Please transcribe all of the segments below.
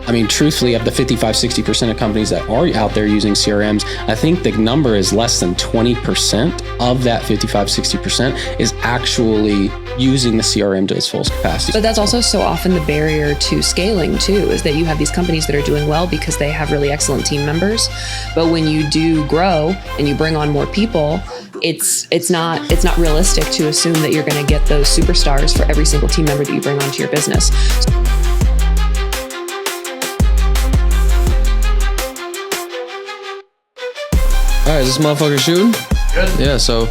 I mean, truthfully, of the 55-60% of companies that are out there using CRMs, I think the number is less than 20% of that 55-60% is actually using the CRM to its full capacity. But that's also so often the barrier to scaling too, is that you have these companies that are doing well because they have really excellent team members. But when you do grow and you bring on more people, it's not realistic to assume that you're going to get those superstars for every single team member that you bring onto your business. All right, is this motherfucker shooting? Good. Yeah, so,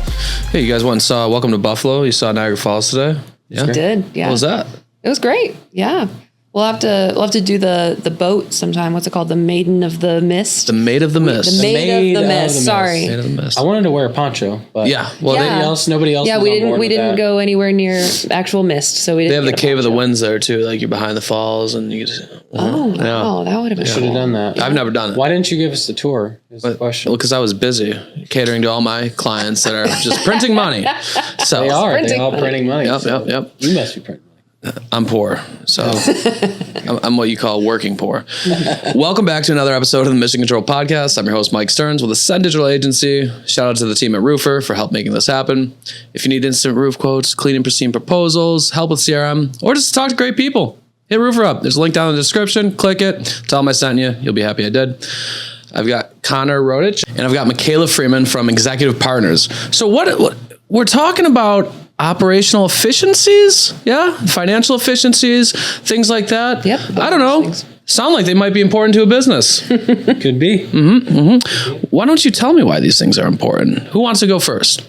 hey, you guys went and saw Welcome to Buffalo. You saw Niagara Falls today? Yeah. I did, yeah. What was that? It was great, yeah. We'll have to do the boat sometime. What's it called? The Maiden of the Mist? The Maid of the Mist. The Maid of the Mist, sorry. Maid of the Mist. I wanted to wear a poncho, but nobody else. Yeah, was on board we with didn't that. go anywhere near actual mist, so we didn't. They have the get a Cave of the poncho. Winds there, too. Like, you're behind the falls, and you just... Oh, wow, that would have been Should have done that. I've never done it. Why didn't you give us the tour? Is the question. Well, because I was busy catering to all my clients that are just printing money. So They are. Printing They're all money. printing money. Yep. You must be printing money. I'm poor, so I'm what you call working poor. Welcome back to another episode of the Mission Control Podcast. I'm your host, Mike Stearns with Ascend Digital Agency. Shout out to the team at Roofer for help making this happen. If you need instant roof quotes, clean and pristine proposals, help with CRM, or just talk to great people, hit Roofer up. There's a link down in the description. Click it. Tell them I sent you. You'll be happy I did. I've got Connor Rodich, and I've got Mikaela Freeman from Executive Partners. So what we're talking about operational efficiencies, financial efficiencies, things like that. Yep. I don't know. Sound like they might be important to a business. Could be. Why don't you tell me why these things are important? Who wants to go first?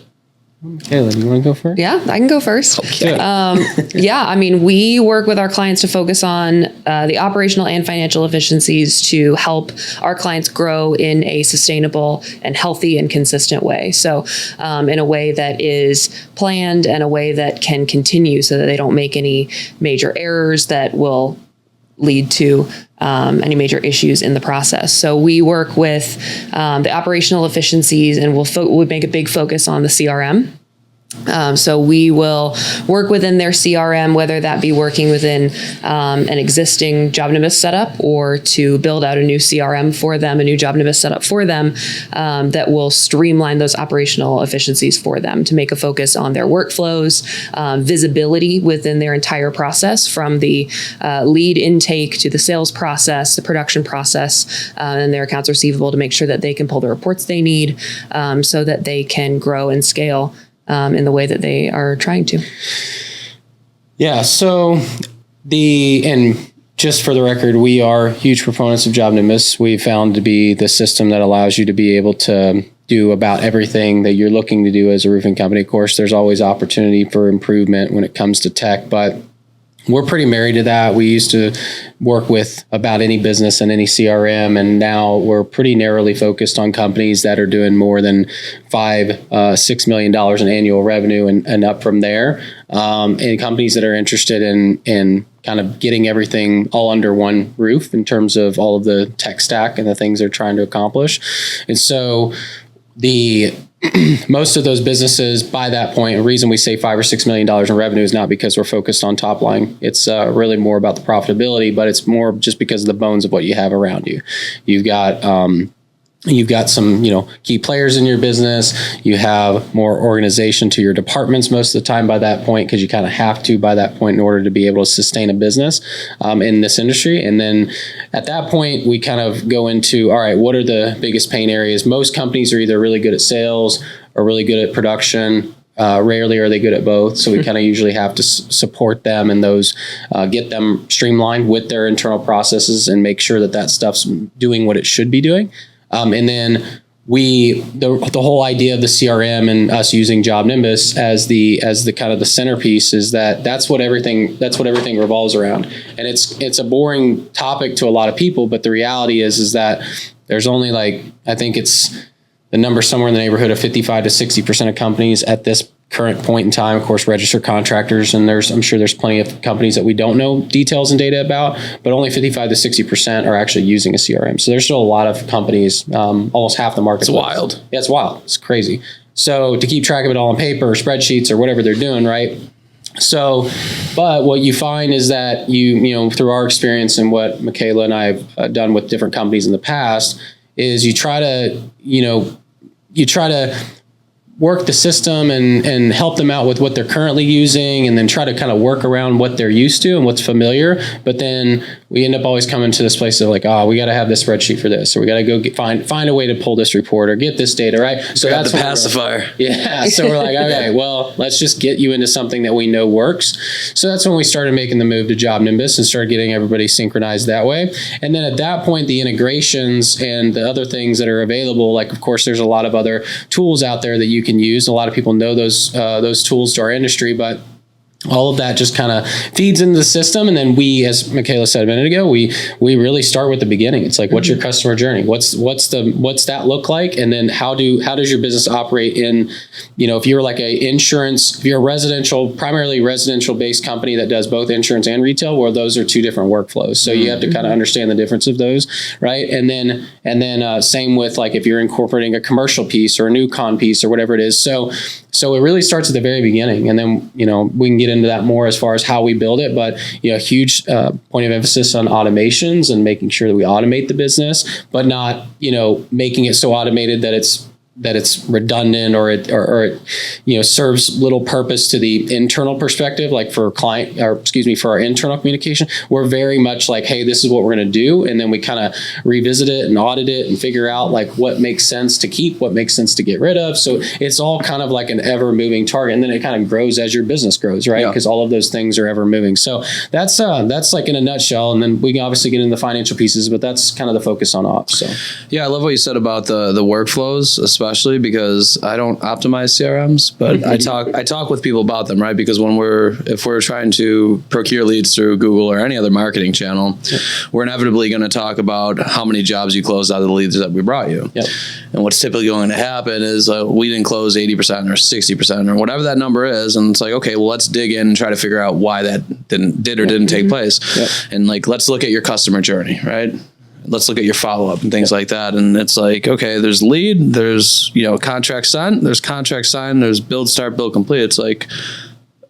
Kayla, you want to go first? Yeah, I can go first. Okay. I mean, we work with our clients to focus on the operational and financial efficiencies to help our clients grow in a sustainable and healthy and consistent way. So in a way that is planned and a way that can continue so that they don't make any major errors that will lead to any major issues in the process. So we work with the operational efficiencies, and we'll make a big focus on the CRM. So we will work within their CRM, whether that be working within an existing JobNibus setup or to build out a new CRM for them, a new JobNibus setup for them that will streamline those operational efficiencies for them to make a focus on their workflows, visibility within their entire process from the lead intake to the sales process, the production process, and their accounts receivable to make sure that they can pull the reports they need so that they can grow and scale in the way that they are trying to. Yeah. So and just for the record, we are huge proponents of JobNibus. We found to be the system that allows you to be able to do about everything that you're looking to do as a roofing company. Of course, there's always opportunity for improvement when it comes to tech, but we're pretty married to that. We used to work with about any business and any CRM, and now we're pretty narrowly focused on companies that are doing more than $6 million in annual revenue and up from there, and companies that are interested in kind of getting everything all under one roof in terms of all of the tech stack and the things they're trying to accomplish. And so most of those businesses by that point, the reason we say $5 or $6 million in revenue is not because we're focused on top line. It's really more about the profitability, but it's more just because of the bones of what you have around you. You've got some, key players in your business. You have more organization to your departments most of the time by that point, because you kind of have to by that point in order to be able to sustain a business in this industry. And then at that point, we kind of go into, all right, what are the biggest pain areas? Most companies are either really good at sales or really good at production. Rarely are they good at both. So we kind of usually have to support them and those, get them streamlined with their internal processes and make sure that stuff's doing what it should be doing. And then the whole idea of the CRM and us using JobNibus as the kind of the centerpiece is that's what everything revolves around. And it's a boring topic to a lot of people, but the reality is that there's only I think it's the number somewhere in the neighborhood of 55 to 60% of companies at this current point in time, of course, registered contractors, and I'm sure there's plenty of companies that we don't know details and data about, but only 55 to 60% are actually using a CRM. So there's still a lot of companies, almost half the market. It's wild. Yeah, it's wild. It's crazy. So to keep track of it all on paper or spreadsheets or whatever they're doing, right? So, but what you find is that through our experience and what Mikaela and I have done with different companies in the past is you try to work the system and help them out with what they're currently using, and then try to kind of work around what they're used to and what's familiar. But then we end up always coming to this place of like, we got to have this spreadsheet for this, or we got to go find a way to pull this report or get this data, right? So that's the pacifier. So we're like, okay, well, let's just get you into something that we know works. So that's when we started making the move to Job Nimbus and started getting everybody synchronized that way. And then at that point, the integrations and the other things that are available, like of course, there's a lot of other tools out there that you can use. A lot of people know those tools to our industry, but all of that just kind of feeds into the system. And then we, as Mikaela said a minute ago, we really start with the beginning. It's like, what's your customer journey? What's that look like? And then how does your business operate in, if you're like if you're a primarily residential based company that does both insurance and retail, well, those are two different workflows. So you have to kind of understand the difference of those. Right. And then same with like, if you're incorporating a commercial piece or a new con piece or whatever it is. So it really starts at the very beginning, and then, we can get into that more as far as how we build it. But, a huge point of emphasis on automations and making sure that we automate the business, but not, making it so automated that it's redundant or it serves little purpose to the internal perspective, like for our internal communication. We're very much like, hey, this is what we're going to do. And then we kind of revisit it and audit it and figure out like what makes sense to keep, what makes sense to get rid of. So it's all kind of like an ever moving target. And then it kind of grows as your business grows, right? Because all of those things are ever moving. So that's like in a nutshell. And then we can obviously get into the financial pieces, but that's kind of the focus on ops. So yeah, I love what you said about the workflows, especially because I don't optimize CRMs, but I talk with people about them, right? Because if we're trying to procure leads through Google or any other marketing channel, we're inevitably going to talk about how many jobs you closed out of the leads that we brought you. Yep. And what's typically going to happen is we didn't close 80% or 60% or whatever that number is. And it's like, okay, well, let's dig in and try to figure out why that didn't take place. Yep. And like, let's look at your customer journey, right? Let's look at your follow-up and things like that. And it's like, okay, there's lead, there's, contract sent, there's contract signed, there's build, start, build, complete. It's like,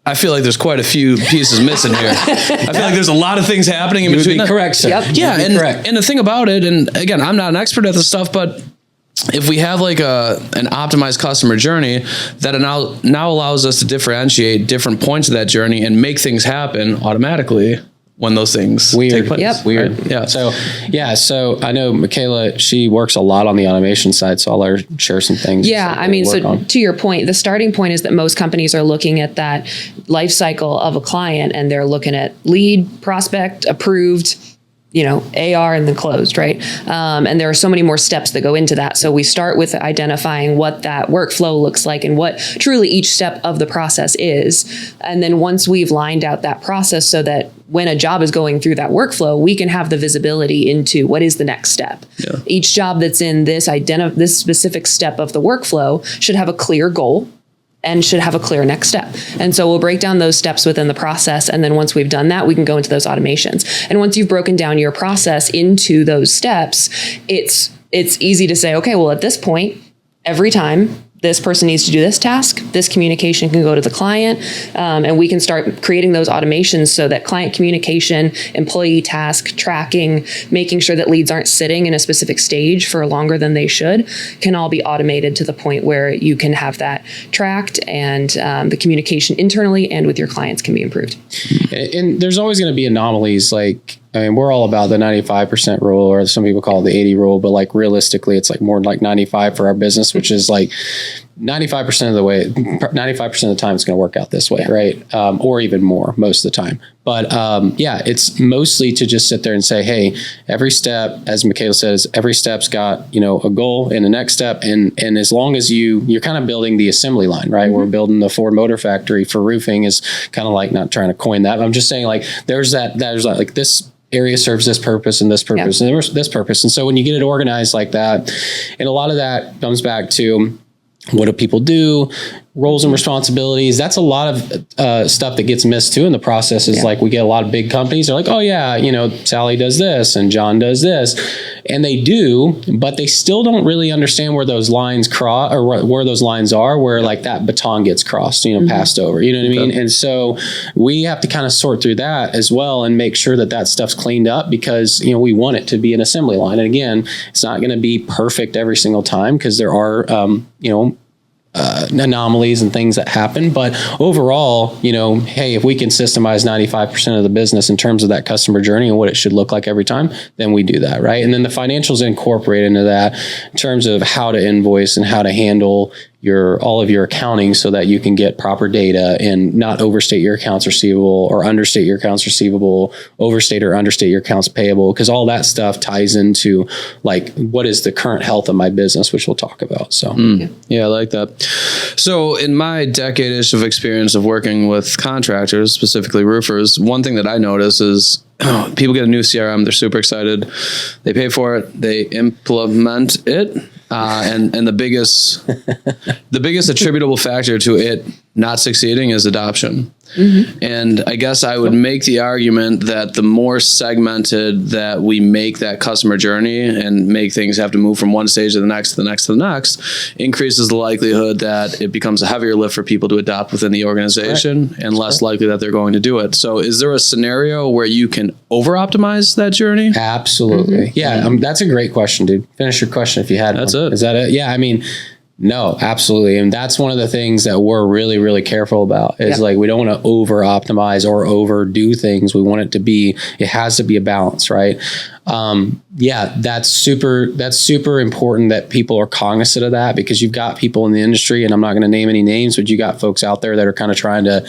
I feel like there's quite a few pieces missing here. I feel like there's a lot of things happening in between. Correct, sir. Yep. Yeah. And the thing about it, and again, I'm not an expert at this stuff, but if we have like an optimized customer journey, that now allows us to differentiate different points of that journey and make things happen automatically when those things take place. Yep. Weird. Right? Yeah. So I know Mikaela, she works a lot on the automation side, so I'll let her share some things. Yeah. I mean, to your point, the starting point is that most companies are looking at that life cycle of a client, and they're looking at lead, prospect, approved, AR, and then closed, right? And there are so many more steps that go into that. So we start with identifying what that workflow looks like and what truly each step of the process is. And then once we've lined out that process so that when a job is going through that workflow, we can have the visibility into what is the next step. Yeah. Each job that's in this specific step of the workflow should have a clear goal and should have a clear next step. And so we'll break down those steps within the process. And then once we've done that, we can go into those automations. And once you've broken down your process into those steps, it's easy to say, okay, well, at this point, every time this person needs to do this task, this communication can go to the client, and we can start creating those automations so that client communication, employee task, tracking, making sure that leads aren't sitting in a specific stage for longer than they should, can all be automated to the point where you can have that tracked, and the communication internally and with your clients can be improved. And there's always going to be anomalies. Like, I mean, we're all about the 95% rule, or some people call it the 80 rule, but like realistically, it's like more like 95 for our business, which is like 95% of the way, 95% of the time it's going to work out this way, right? Or even more most of the time. But it's mostly to just sit there and say, hey, every step, as Mikaela says, every step's got, a goal and the next step. And as long as you're kind of building the assembly line, right? Mm-hmm. We're building the Ford Motor Factory for roofing, is kind of like, not trying to coin that, but I'm just saying like, there's like this area serves this purpose and this purpose and this purpose. And so when you get it organized like that, and a lot of that comes back to, what do people do? Roles and responsibilities. That's a lot of stuff that gets missed too in the process. Is like, we get a lot of big companies. They're like, oh yeah, Sally does this and John does this. And they do, but they still don't really understand where those lines cross, or where those lines are, where like that baton gets crossed, passed over, you know what I mean? And so we have to kind of sort through that as well and make sure that that stuff's cleaned up, because, we want it to be an assembly line. And again, it's not going to be perfect every single time, because there are, anomalies and things that happen. But overall, hey, if we can systemize 95% of the business in terms of that customer journey and what it should look like every time, then we do that, right? And then the financials incorporate into that in terms of how to invoice and how to handle all of your accounting, so that you can get proper data and not overstate your accounts receivable or understate your accounts receivable, overstate or understate your accounts payable, because all that stuff ties into like, what is the current health of my business, which we'll talk about. So yeah, I like that. So in my decade-ish of experience of working with contractors, specifically roofers, one thing that I notice is people get a new CRM, they're super excited, they pay for it, they implement it. And the biggest attributable factor to it not succeeding is adoption. And I guess I would make the argument that the more segmented that we make that customer journey and make things have to move from one stage to the next, to the next, to the next, increases the likelihood that it becomes a heavier lift for people to adopt within the organization, and less likely that they're going to do it. So is there a scenario where you can over-optimize that journey? Absolutely. Yeah, that's a great question, dude. Finish your question if you had That's one. it. Is that it? Yeah, no, absolutely. And that's one of the things that we're really, really careful about is like, we don't want to over optimize or overdo things. We want it has to be a balance, right? That's super important that people are cognizant of that, because you've got people in the industry, and I'm not going to name any names, but you got folks out there that are kind of trying to,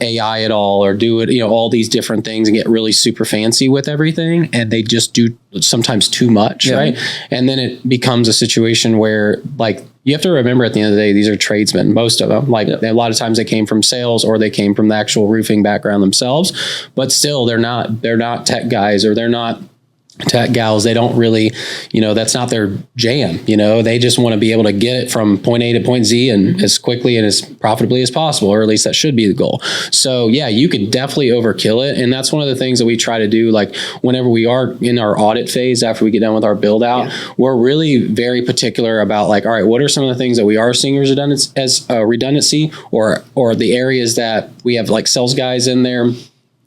AI it all or do it, all these different things and get really super fancy with everything. And they just do sometimes too much. Right. And then it becomes a situation where like, you have to remember at the end of the day, these are tradesmen, most of them. Like a lot of times they came from sales or they came from the actual roofing background themselves, but still they're not tech guys or they're not tech gals. They don't really, that's not their jam. They just want to be able to get it from point A to point Z and as quickly and as profitably as possible, or at least that should be the goal. So yeah, you could definitely overkill it. And that's one of the things that we try to do. Like whenever we are in our audit phase, after we get done with our build out, we're really very particular about like, all right, what are some of the things that we are seeing as redundancy or the areas that we have like sales guys in there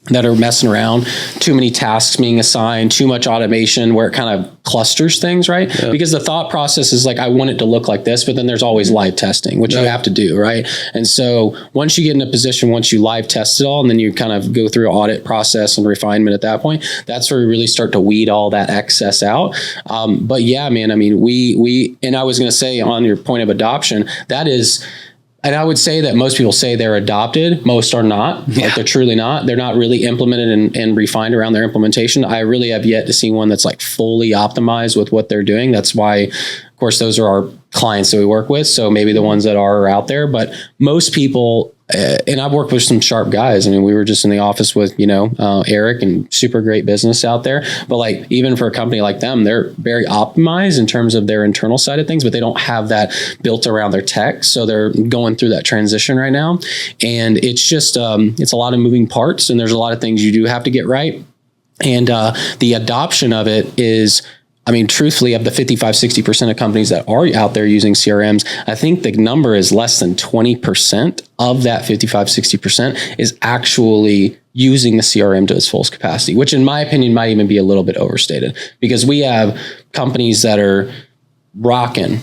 that are messing around, too many tasks being assigned, too much automation where it kind of clusters things, right? Yeah. Because the thought process is like, I want it to look like this, but then there's always live testing, which you have to do, right? And so once you get in a position, once you live test it all, and then you kind of go through audit process and refinement at that point, that's where we really start to weed all that excess out. But yeah, man, we and I was going to say on your point of adoption, that is, and I would say that most people say they're adopted. Most are not. Like they're truly not. They're not really implemented and refined around their implementation. I really have yet to see one that's like fully optimized with what they're doing. That's why, of course, those are our clients that we work with. So maybe the ones that are out there, but most people, and I've worked with some sharp guys. We were just in the office with, Eric, and super great business out there. But like, even for a company like them, they're very optimized in terms of their internal side of things, but they don't have that built around their tech. So they're going through that transition right now. And it's just, it's a lot of moving parts, and there's a lot of things you do have to get right. And the adoption of it is, truthfully, of the 55-60% of companies that are out there using CRMs, I think the number is less than 20% of that 55-60% is actually using the CRM to its fullest capacity, which in my opinion might even be a little bit overstated, because we have companies that are rocking,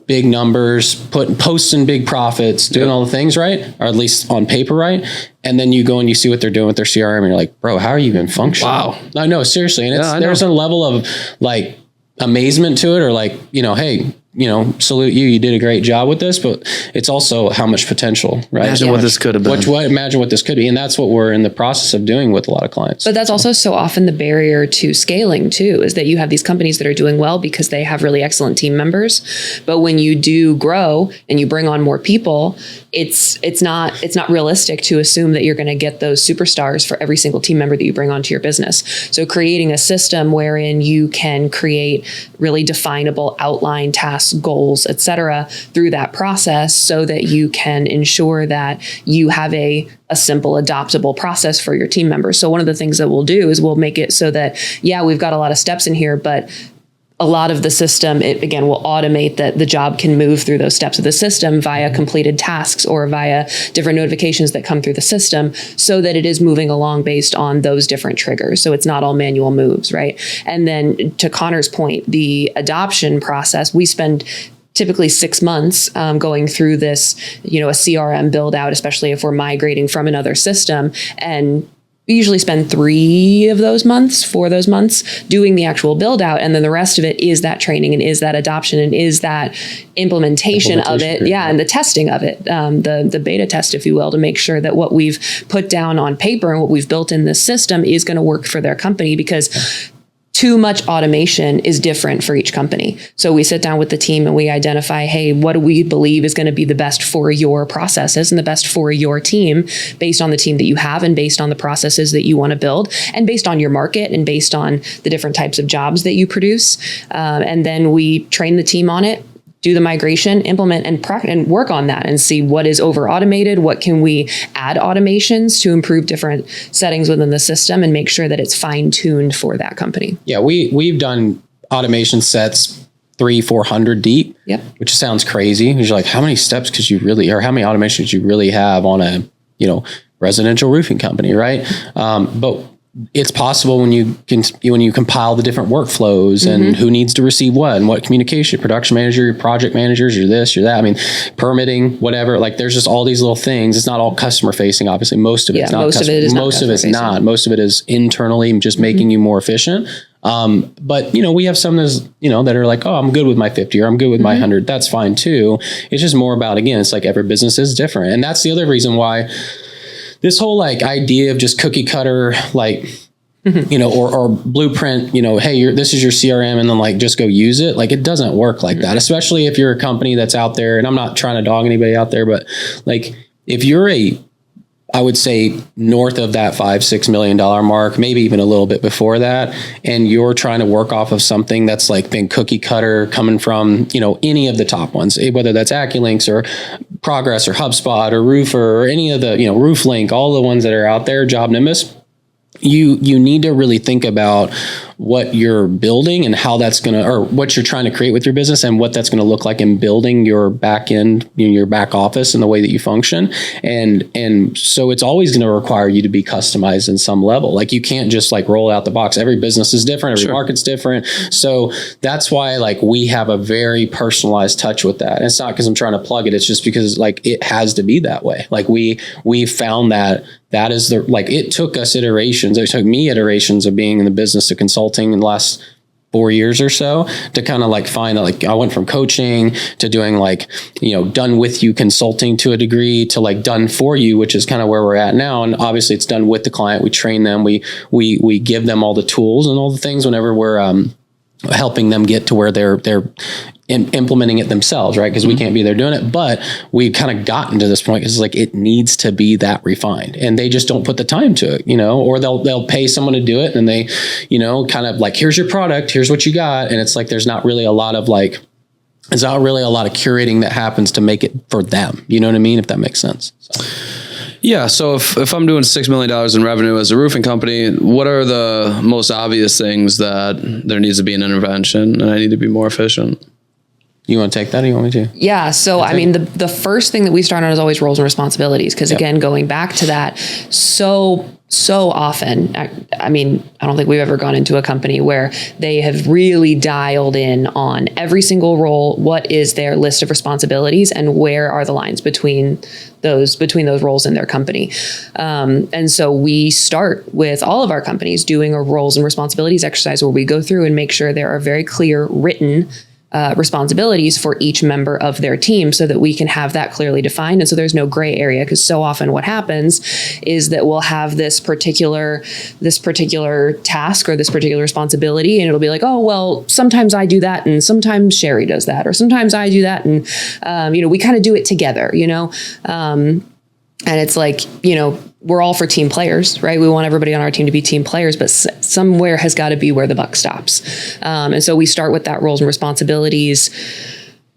big numbers, posting big profits, doing all the things right, or at least on paper right. And then you go and you see what they're doing with their CRM, and you're like, bro, how are you even functioning? Wow. No, seriously. And there's a level of like amazement to it, or like, hey, salute you did a great job with this, but it's also how much potential, right? Imagine what this could have been. Imagine what this could be. And that's what we're in the process of doing with a lot of clients. But that's also so often the barrier to scaling too, is that you have these companies that are doing well because they have really excellent team members. But when you do grow and you bring on more people, it's not realistic to assume that you're going to get those superstars for every single team member that you bring onto your business. So creating a system wherein you can create really definable outline tasks, goals, et cetera, through that process, so that you can ensure that you have a simple, adoptable process for your team members. So one of the things that we'll do is we'll make it so that, we've got a lot of steps in here, but a lot of the system, it again will automate that the job can move through those steps of the system via completed tasks or via different notifications that come through the system, so that it is moving along based on those different triggers. So it's not all manual moves, right? And then to Connor's point, the adoption process, we spend typically 6 months going through this, a CRM build out, especially if we're migrating from another system. And we usually spend 4 of those months doing the actual build out. And then the rest of it is that training and is that adoption and is that implementation of it. Yeah. And the testing of it, the beta test, if you will, to make sure that what we've put down on paper and what we've built in this system is going to work for their company, because too much automation is different for each company. So we sit down with the team and we identify, hey, what do we believe is going to be the best for your processes and the best for your team, based on the team that you have and based on the processes that you want to build and based on your market and based on the different types of jobs that you produce. And then we train the team on it, do the migration, implement and work on that and see what is over automated, what can we add automations to improve different settings within the system and make sure that it's fine tuned for that company. Yeah, we've done automation sets 300-400 deep, yep, which sounds crazy. You're like, how many steps could you really, or how many automations you really have on a, residential roofing company, right? But it's possible when you compile the different workflows and who needs to receive what and what communication, production manager, project managers, you're this, you're that. I mean, permitting, whatever, like there's just all these little things. It's not all customer facing. Obviously, most of it's not. Most of it is not. Most of it is internally just making you more efficient. But we have some that are like, oh, I'm good with my 50 or I'm good with my 100. That's fine too. It's just more about, again, it's like every business is different. And that's the other reason why this whole idea of just cookie cutter, or blueprint, hey, this is your CRM and then just go use it. It doesn't work like that, especially if you're a company that's out there, and I'm not trying to dog anybody out there, but if you're I would say north of that $5-6 million mark, maybe even a little bit before that, and you're trying to work off of something that's been cookie cutter coming from, any of the top ones, whether that's AccuLynx or Progress or HubSpot or Roofer or any of the, RoofLink, all the ones that are out there, Job Nimbus, you need to really think about what you're building and how that's going to, or what you're trying to create with your business and what that's going to look like in building your back end, your back office and the way that you function. And so it's always going to require you to be customized in some level. You can't just roll out the box. Every business is different. Every market's different. So that's why we have a very personalized touch with that. And it's not because I'm trying to plug it. It's just because it has to be that way. We found that is it took us iterations. It took me iterations of being in the business of consulting in the last 4 years or so to kind of find that I went from coaching to doing done with you consulting to a degree to done for you, which is kind of where we're at now. And obviously it's done with the client. We train them. We give them all the tools and all the things whenever we're helping them get to where they're implementing it themselves, right? Because we can't be there doing it, but we kind of gotten to this point because it needs to be that refined, and they just don't put the time to it, or they'll pay someone to do it, and they, kind of here's your product, here's what you got, and it's there's not really a lot of there's not really a lot of curating that happens to make it for them. You know what I mean? If that makes sense. So. Yeah. So if I'm doing $6 million in revenue as a roofing company, what are the most obvious things that there needs to be an intervention and I need to be more efficient? You want to take that or you want me to? Yeah. So, the first thing that we start on is always roles and responsibilities. Because again, going back to that, so often, I don't think we've ever gone into a company where they have really dialed in on every single role. What is their list of responsibilities and where are the lines between those roles in their company? And so we start with all of our companies doing a roles and responsibilities exercise where we go through and make sure there are very clear written responsibilities for each member of their team so that we can have that clearly defined. And so there's no gray area, because so often what happens is that we'll have this particular task or this particular responsibility, and it'll be oh, well, sometimes I do that and sometimes Sherry does that, or sometimes I do that. And, we kind of do it together, and it's we're all for team players, right? We want everybody on our team to be team players, but somewhere has got to be where the buck stops. And so we start with that roles and responsibilities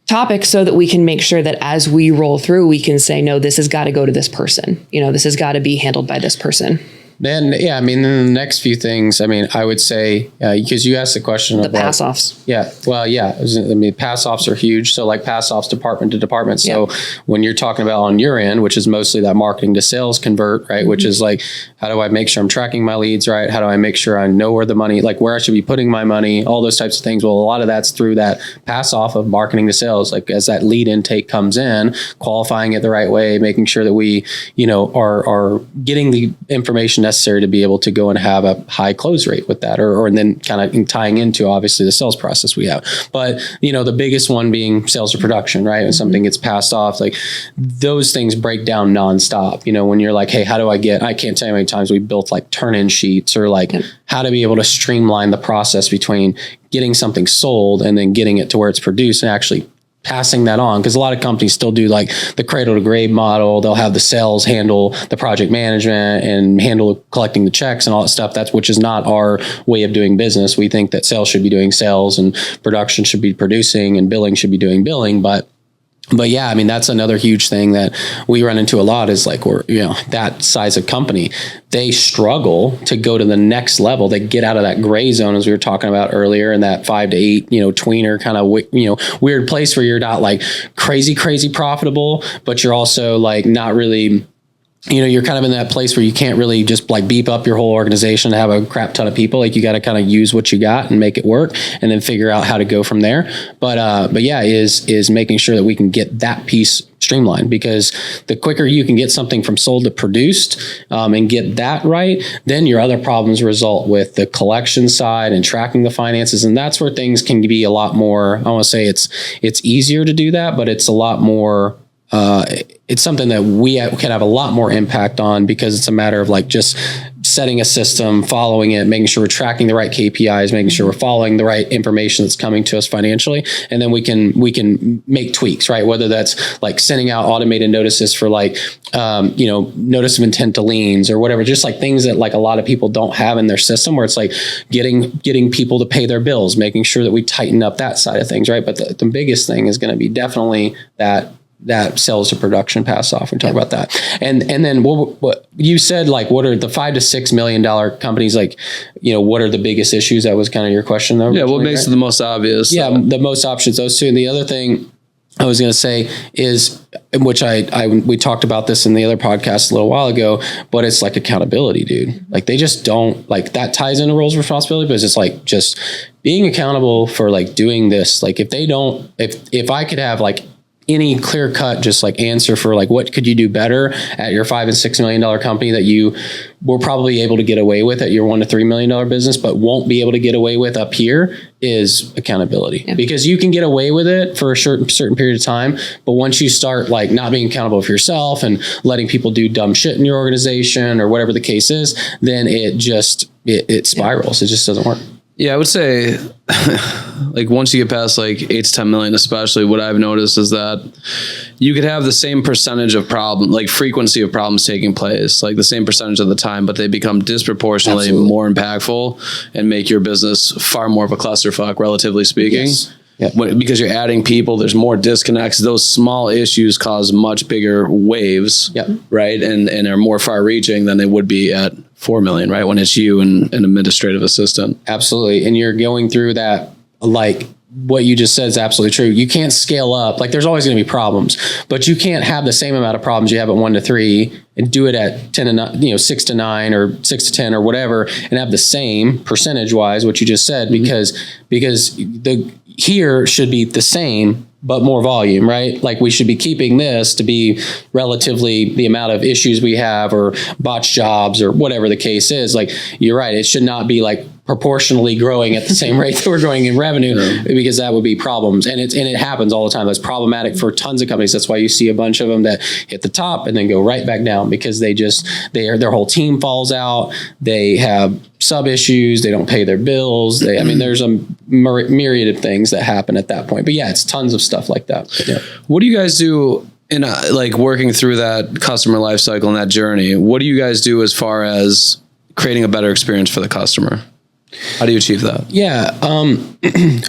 topic so that we can make sure that as we roll through, we can say, no, this has got to go to this person. This has got to be handled by this person. Then, yeah, I mean, then the next few things, I mean, I would say, because you asked the question The of like, pass offs. yeah, well, yeah, I mean, pass offs are huge. So like pass offs department to department. So when you're talking about on your end, which is mostly that marketing to sales convert, right? Which is like, how do I make sure I'm tracking my leads right? How do I make sure I know where the money, like where I should be putting my money, all those types of things. Well, a lot of that's through that pass off of marketing to sales. Like as that lead intake comes in, qualifying it the right way, making sure that we, you know, are getting the information necessary to be able to go and have a high close rate with that, or and then kind of tying into obviously the sales process we have. But, you know, the biggest one being sales to production, right? When something gets passed off, like those things break down nonstop. You know, when you're like, hey, how do I can't tell you how many times we built like turn-in sheets or like how to be able to streamline the process between getting something sold and then getting it to where it's produced and actually passing that on. Because a lot of companies still do like the cradle to grave model. They'll have the sales handle the project management and handle collecting the checks and all that stuff. Which is not our way of doing business. We think that sales should be doing sales and production should be producing and billing should be doing billing. But yeah, I mean, that's another huge thing that we run into a lot is like, we're, you know, that size of company, they struggle to go to the next level. They get out of that gray zone, as we were talking about earlier, and that 5 to 8, you know, tweener kind of, you know, weird place where you're not like crazy profitable, but you're also like not really, you know, you're kind of in that place where you can't really just like beef up your whole organization to have a crap ton of people. Like you got to kind of use what you got and make it work and then figure out how to go from there. But yeah, is making sure that we can get that piece streamlined, because the quicker you can get something from sold to produced and get that right, then your other problems result with the collection side and tracking the finances. And that's where things can be a lot more, I want to say it's easier to do that, but it's a lot more, it's something that we can have a lot more impact on, because it's a matter of like just setting a system, following it, making sure we're tracking the right KPIs, making sure we're following the right information that's coming to us financially. And then we can make tweaks, right? Whether that's like sending out automated notices for like, you know, notice of intent to liens or whatever, just like things that like a lot of people don't have in their system, where it's like getting people to pay their bills, making sure that we tighten up that side of things, right? But the biggest thing is going to be definitely that sales to production pass off. We talk about that. And then what you said, like, what are the $5 to $6 million companies? Like, you know, what are the biggest issues? That was kind of your question though. Yeah. What makes it the most obvious? Yeah. The most options, those two. And the other thing I was going to say is, which we talked about this in the other podcast a little while ago, but it's like accountability, dude. Like they just don't, like that ties into roles of responsibility, but it's just like just being accountable for like doing this. Like if I could have like any clear cut, just like answer for like, what could you do better at your $5 and $6 million company that you were probably able to get away with at your $1 to $3 million business, but won't be able to get away with up here, is accountability. Yeah. Because you can get away with it for a certain period of time, but once you start like not being accountable for yourself and letting people do dumb shit in your organization or whatever the case is, then it spirals. It just doesn't work. Yeah, I would say like once you get past like 8 to 10 million, especially, what I've noticed is that you could have the same percentage of frequency of problems taking place, like the same percentage of the time, but they become disproportionately more impactful and make your business far more of a clusterfuck, relatively speaking. Yes. Yep. Because you're adding people, there's more disconnects. Those small issues cause much bigger waves, yep. Right? And are more far reaching than they would be at 4 million, right? When it's you and an administrative assistant. Absolutely. And you're going through that, like what you just said is absolutely true. You can't scale up. Like there's always going to be problems, but you can't have the same amount of problems you have at 1 to 3 and do it at 10 to 9, you know, 6 to 9 or 6 to 10 or whatever, and have the same percentage wise, what you just said, because here should be the same, but more volume, right? Like we should be keeping this to be relatively the amount of issues we have or botched jobs or whatever the case is. Like you're right. It should not be like proportionally growing at the same rate that we're growing in revenue, because that would be problems. And it happens all the time. That's problematic for tons of companies. That's why you see a bunch of them that hit the top and then go right back down, because their whole team falls out. They have sub issues. They don't pay their bills. I mean, there's a myriad of things that happen at that point. But yeah, it's tons of stuff like that. Yeah. What do you guys do in like working through that customer life cycle and that journey? What do you guys do as far as creating a better experience for the customer? How do you achieve that? Yeah.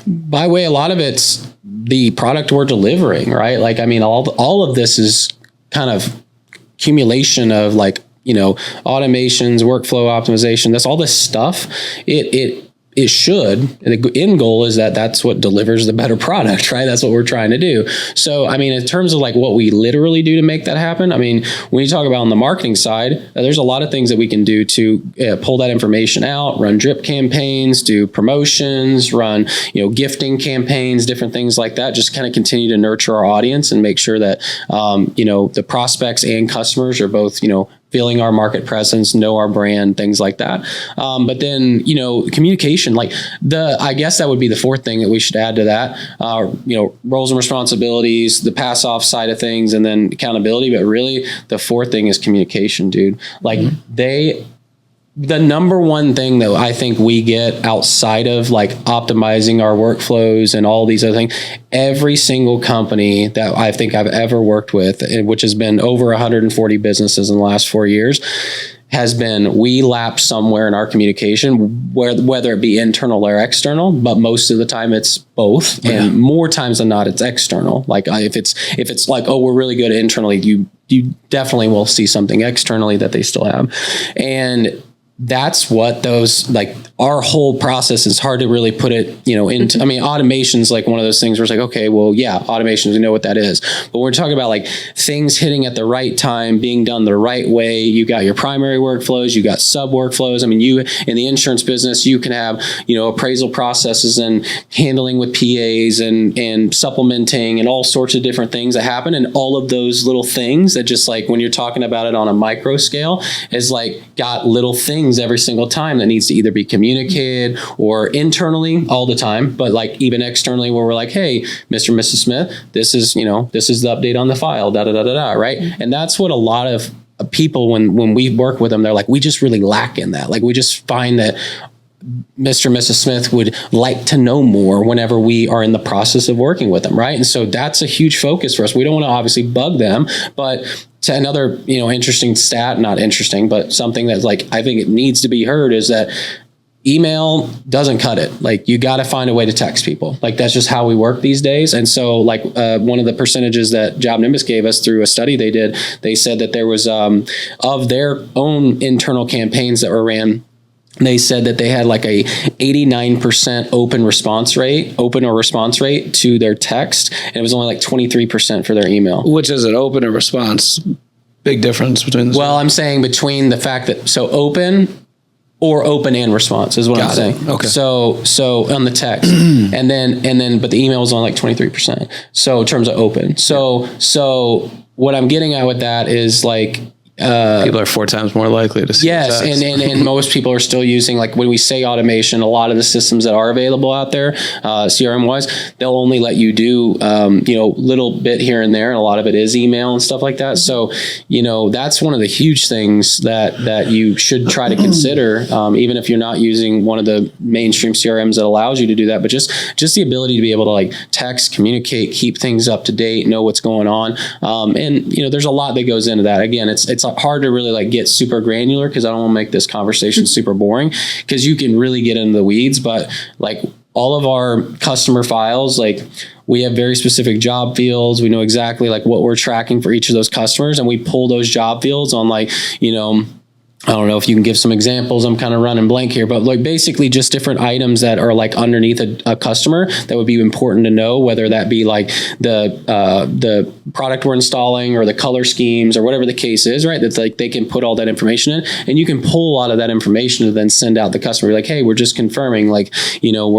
By way, a lot of it's the product we're delivering, right? Like, I mean, all of this is kind of accumulation of like automations, workflow optimization, that's all this stuff. It should, the end goal is that that's what delivers the better product, right? That's what we're trying to do. So, I mean, in terms of like what we literally do to make that happen, I mean, when you talk about on the marketing side, there's a lot of things that we can do to pull that information out, run drip campaigns, do promotions, run, gifting campaigns, different things like that. Just kind of continue to nurture our audience and make sure that, the prospects and customers are both, feeling our market presence, know our brand, things like that. But then, communication, I guess that would be the fourth thing that we should add to that, roles and responsibilities, the pass off side of things, and then accountability. But really the fourth thing is communication, dude. The number one thing that I think we get outside of optimizing our workflows and all these other things, every single company that I think I've ever worked with, which has been over 140 businesses in the last 4 years, has been we lapse somewhere in our communication, whether it be internal or external, but most of the time it's both, and more times than not it's external. If it's like, oh, we're really good internally, you definitely will see something externally that they still have, and that's what those our whole process is hard to really put it, into. I mean, automation's one of those things where it's okay, well, yeah, automations, we know what that is. But we're talking about things hitting at the right time, being done the right way. You got your primary workflows, you got sub workflows. I mean, you in the insurance business, you can have, appraisal processes and handling with PAs and supplementing and all sorts of different things that happen. And all of those little things that just when you're talking about it on a micro scale is got little things every single time that needs to either be communicated or internally all the time, but even externally where we're hey, Mr. and Mrs. Smith, this is the update on the file, right? And that's what a lot of people, when we work with them, they're we just really lack in that. We just find that Mr. and Mrs. Smith would like to know more whenever we are in the process of working with them, right? And so that's a huge focus for us. We don't want to obviously bug them, but to another, interesting stat, not interesting, but something that I think it needs to be heard is that email doesn't cut it. You got to find a way to text people. That's just how we work these days. And so one of the percentages that Job Nimbus gave us through a study they did, they said that there was of their own internal campaigns that were ran, they said that they had a 89% open response rate to their text, and it was only 23% for their email. Which is an open or response? Big difference between the Well, I'm saying between the fact that open and response is what I'm saying. Okay. So on the text, and then but the email was only 23%. So in terms of open, so what I'm getting at with that is people are 4 times more likely to see. Yes, and most people are still using when we say automation, a lot of the systems that are available out there, CRM wise, they'll only let you do little bit here and there, and a lot of it is email and stuff like that. So that's one of the huge things that you should try to consider, even if you're not using one of the mainstream CRMs that allows you to do that. But just the ability to be able to text, communicate, keep things up to date, know what's going on, and there's a lot that goes into that. Again, it's hard to really get super granular because I don't want to make this conversation super boring, because you can really get into the weeds. But all of our customer files, we have very specific job fields. We know exactly what we're tracking for each of those customers, and we pull those job fields on I don't know if you can give some examples. I'm kind of running blank here, but basically just different items that are underneath a customer that would be important to know, whether that be the product we're installing or the color schemes or whatever the case is, right? That's they can put all that information in, and you can pull a lot of that information to then send out the customer hey, we're just confirming we're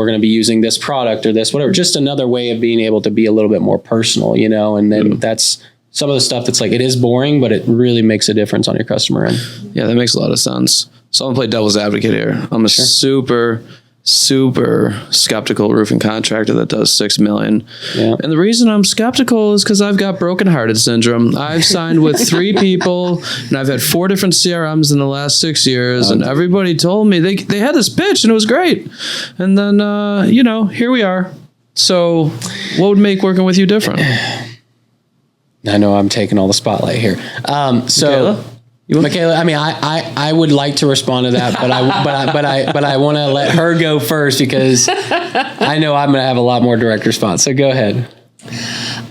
going to be using this product or this, whatever. Just another way of being able to be a little bit more personal, and then that's some of the stuff that's it is boring, but it really makes a difference on your customer end. Yeah, that makes a lot of sense. So I'm going to play devil's advocate here. I'm a super skeptical roofing contractor that does $6 million. Yeah. And the reason I'm skeptical is because I've got brokenhearted syndrome. I've signed with 3 people, and I've had 4 different CRMs in the last 6 years, and everybody told me they had this pitch and it was great. And then, here we are. So what would make working with you different? I know I'm taking all the spotlight here. Mikaela, I mean, I would like to respond to that, but I want to let her go first because I know I'm going to have a lot more direct response. So go ahead.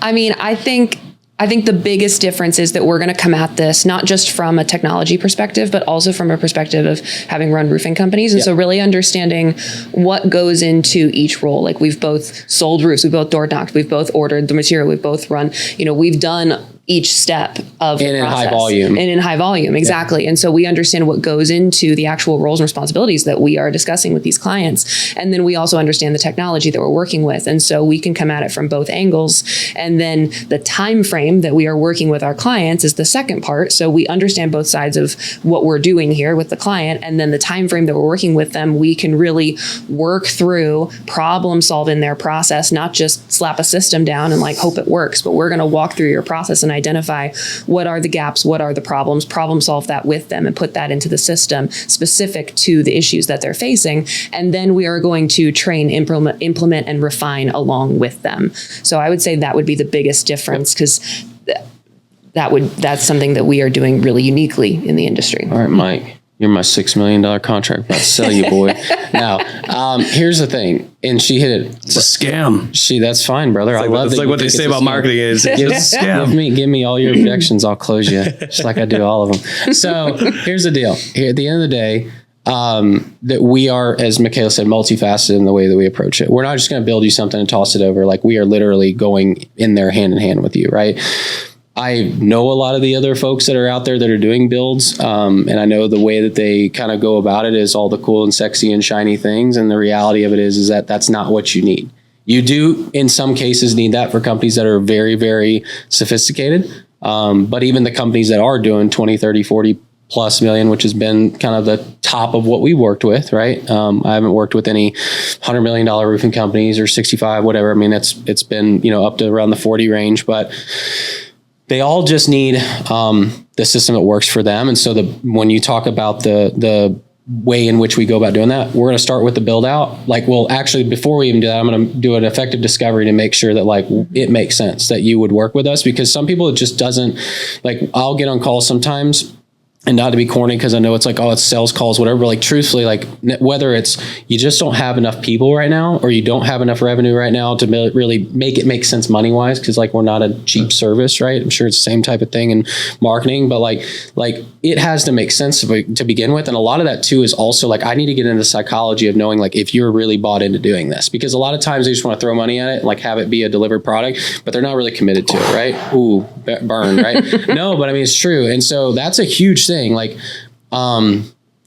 I mean, I think I think the biggest difference is that we're going to come at this not just from a technology perspective, but also from a perspective of having run roofing companies. And so really understanding what goes into each role. Like we've both sold roofs, we've both door knocked, we've both ordered the material, we've both run, we've done each step of the process. And in high volume, exactly. And so we understand what goes into the actual roles and responsibilities that we are discussing with these clients. And then we also understand the technology that we're working with. And so we can come at it from both angles. And then the time frame that we are working with our clients is the second part. So we understand both sides of what we're doing here with the client. And then the time frame that we're working with them, we can really work through, problem solve in their process, not just slap a system down and like hope it works, but we're going to walk through your process and identify what are the gaps, what are the problems, problem solve that with them and put that into the system specific to the issues that they're facing. And then we are going to train, implement and refine along with them. So I would say that would be the biggest difference, because that's something that we are doing really uniquely in the industry. All right, Mike. You're my $6 million contract. About to sell you, boy. Now, here's the thing. And she hit it. It's a scam. That's fine, brother. I love that. It's like what they say about marketing is it's just a scam. Give me all your objections. I'll close you, just like I do all of them. So here's the deal. Here, at the end of the day, that we are, as Mikaela said, multifaceted in the way that we approach it. We're not just going to build you something and toss it over. Like we are literally going in there hand in hand with you, right? I know a lot of the other folks that are out there that are doing builds, and I know the way that they kind of go about it is all the cool and sexy and shiny things. And the reality of it is that that's not what you need. You do, in some cases, need that for companies that are very, very sophisticated. But even the companies that are doing 20, 30, 40 plus million, which has been kind of the top of what we worked with, right? I haven't worked with any $100 million roofing companies or 65, whatever. I mean, it's been, up to around the 40 range, but they all just need the system that works for them. And so when you talk about the way in which we go about doing that, we're going to start with the build out. Like, well, actually, before we even do that, I'm going to do an effective discovery to make sure that like it makes sense that you would work with us, because some people, it just doesn't. Like, I'll get on calls sometimes, and not to be corny, because I know it's like, oh, it's sales calls, whatever. But like, truthfully, like whether it's you just don't have enough people right now, or you don't have enough revenue right now to really make it make sense money wise, because like we're not a cheap service, right? I'm sure it's the same type of thing in marketing, but like it has to make sense to begin with. And a lot of that too is also like, I need to get into the psychology of knowing like if you're really bought into doing this, because a lot of times they just want to throw money at it and like have it be a delivered product, but they're not really committed to it, right? Ooh, burn, right? No, but I mean, it's true. And so that's a huge thing. Like,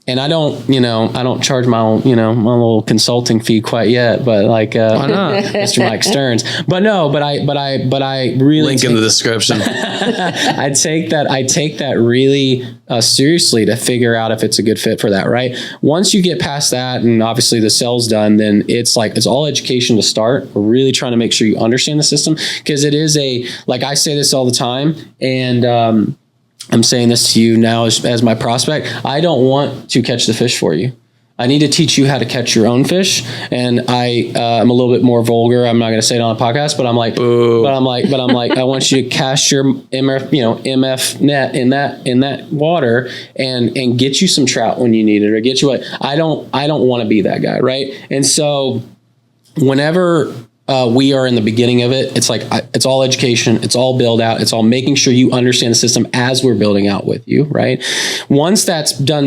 and I don't charge my own, my little consulting fee quite yet, but like, why not? Mr. Mike Stearns, but I really link in the description. I take that really seriously to figure out if it's a good fit for that. Right. Once you get past that, and obviously the sale's done, then it's all education to start. We're really trying to make sure you understand the system, because it is like I say this all the time, and, I'm saying this to you now as my prospect. I don't want to catch the fish for you. I need to teach you how to catch your own fish. And I'm a little bit more vulgar. I'm not going to say it on a podcast, but I'm like, I want you to cast your MF net in that water and get you some trout when you need it, or get you I don't want to be that guy. Right. And so whenever we are in the beginning of it, it's like, it's all education, it's all build out, it's all making sure you understand the system as we're building out with you, right? Once that is done,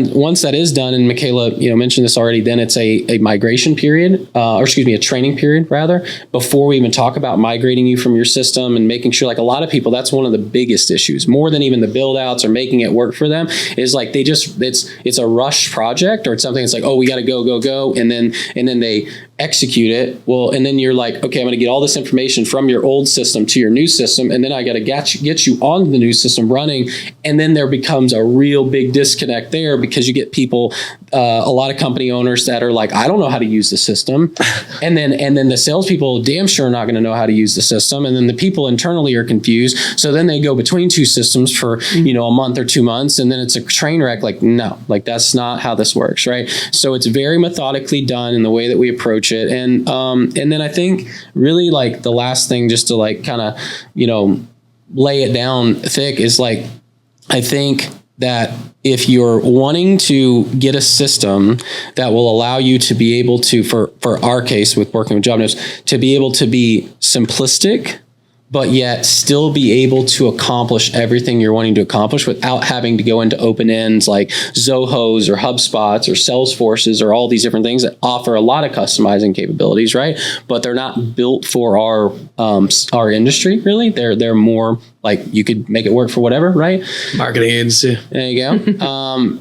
and Mikaela, mentioned this already, then it's a migration period, a training period rather, before we even talk about migrating you from your system and making sure, like a lot of people, that's one of the biggest issues, more than even the build outs or making it work for them, is like it's a rush project, or it's something that's like, oh, we got to go. And then they execute it. Well, and then you're like, okay, I'm going to get all this information from your old system to your new system, and then I got to get you on the new system running. And then there becomes a real big disconnect there, because you get people, a lot of company owners that are like, I don't know how to use the system. and then the salespeople damn sure are not going to know how to use the system. And then the people internally are confused. So then they go between two systems for, a month or 2 months, and then it's a train wreck. Like, no, like that's not how this works. Right. So it's very methodically done in the way that we approach it. And then I think really like the last thing, just to like kind of, lay it down thick, is like, I think that if you're wanting to get a system that will allow you to be able to, for our case with working with job notes, to be able to be simplistic, but yet still be able to accomplish everything you're wanting to accomplish without having to go into open ends like Zohos or HubSpots or Salesforces or all these different things that offer a lot of customizing capabilities, right? But they're not built for our industry, really. They're more like you could make it work for whatever, right? Marketing agency. There you go.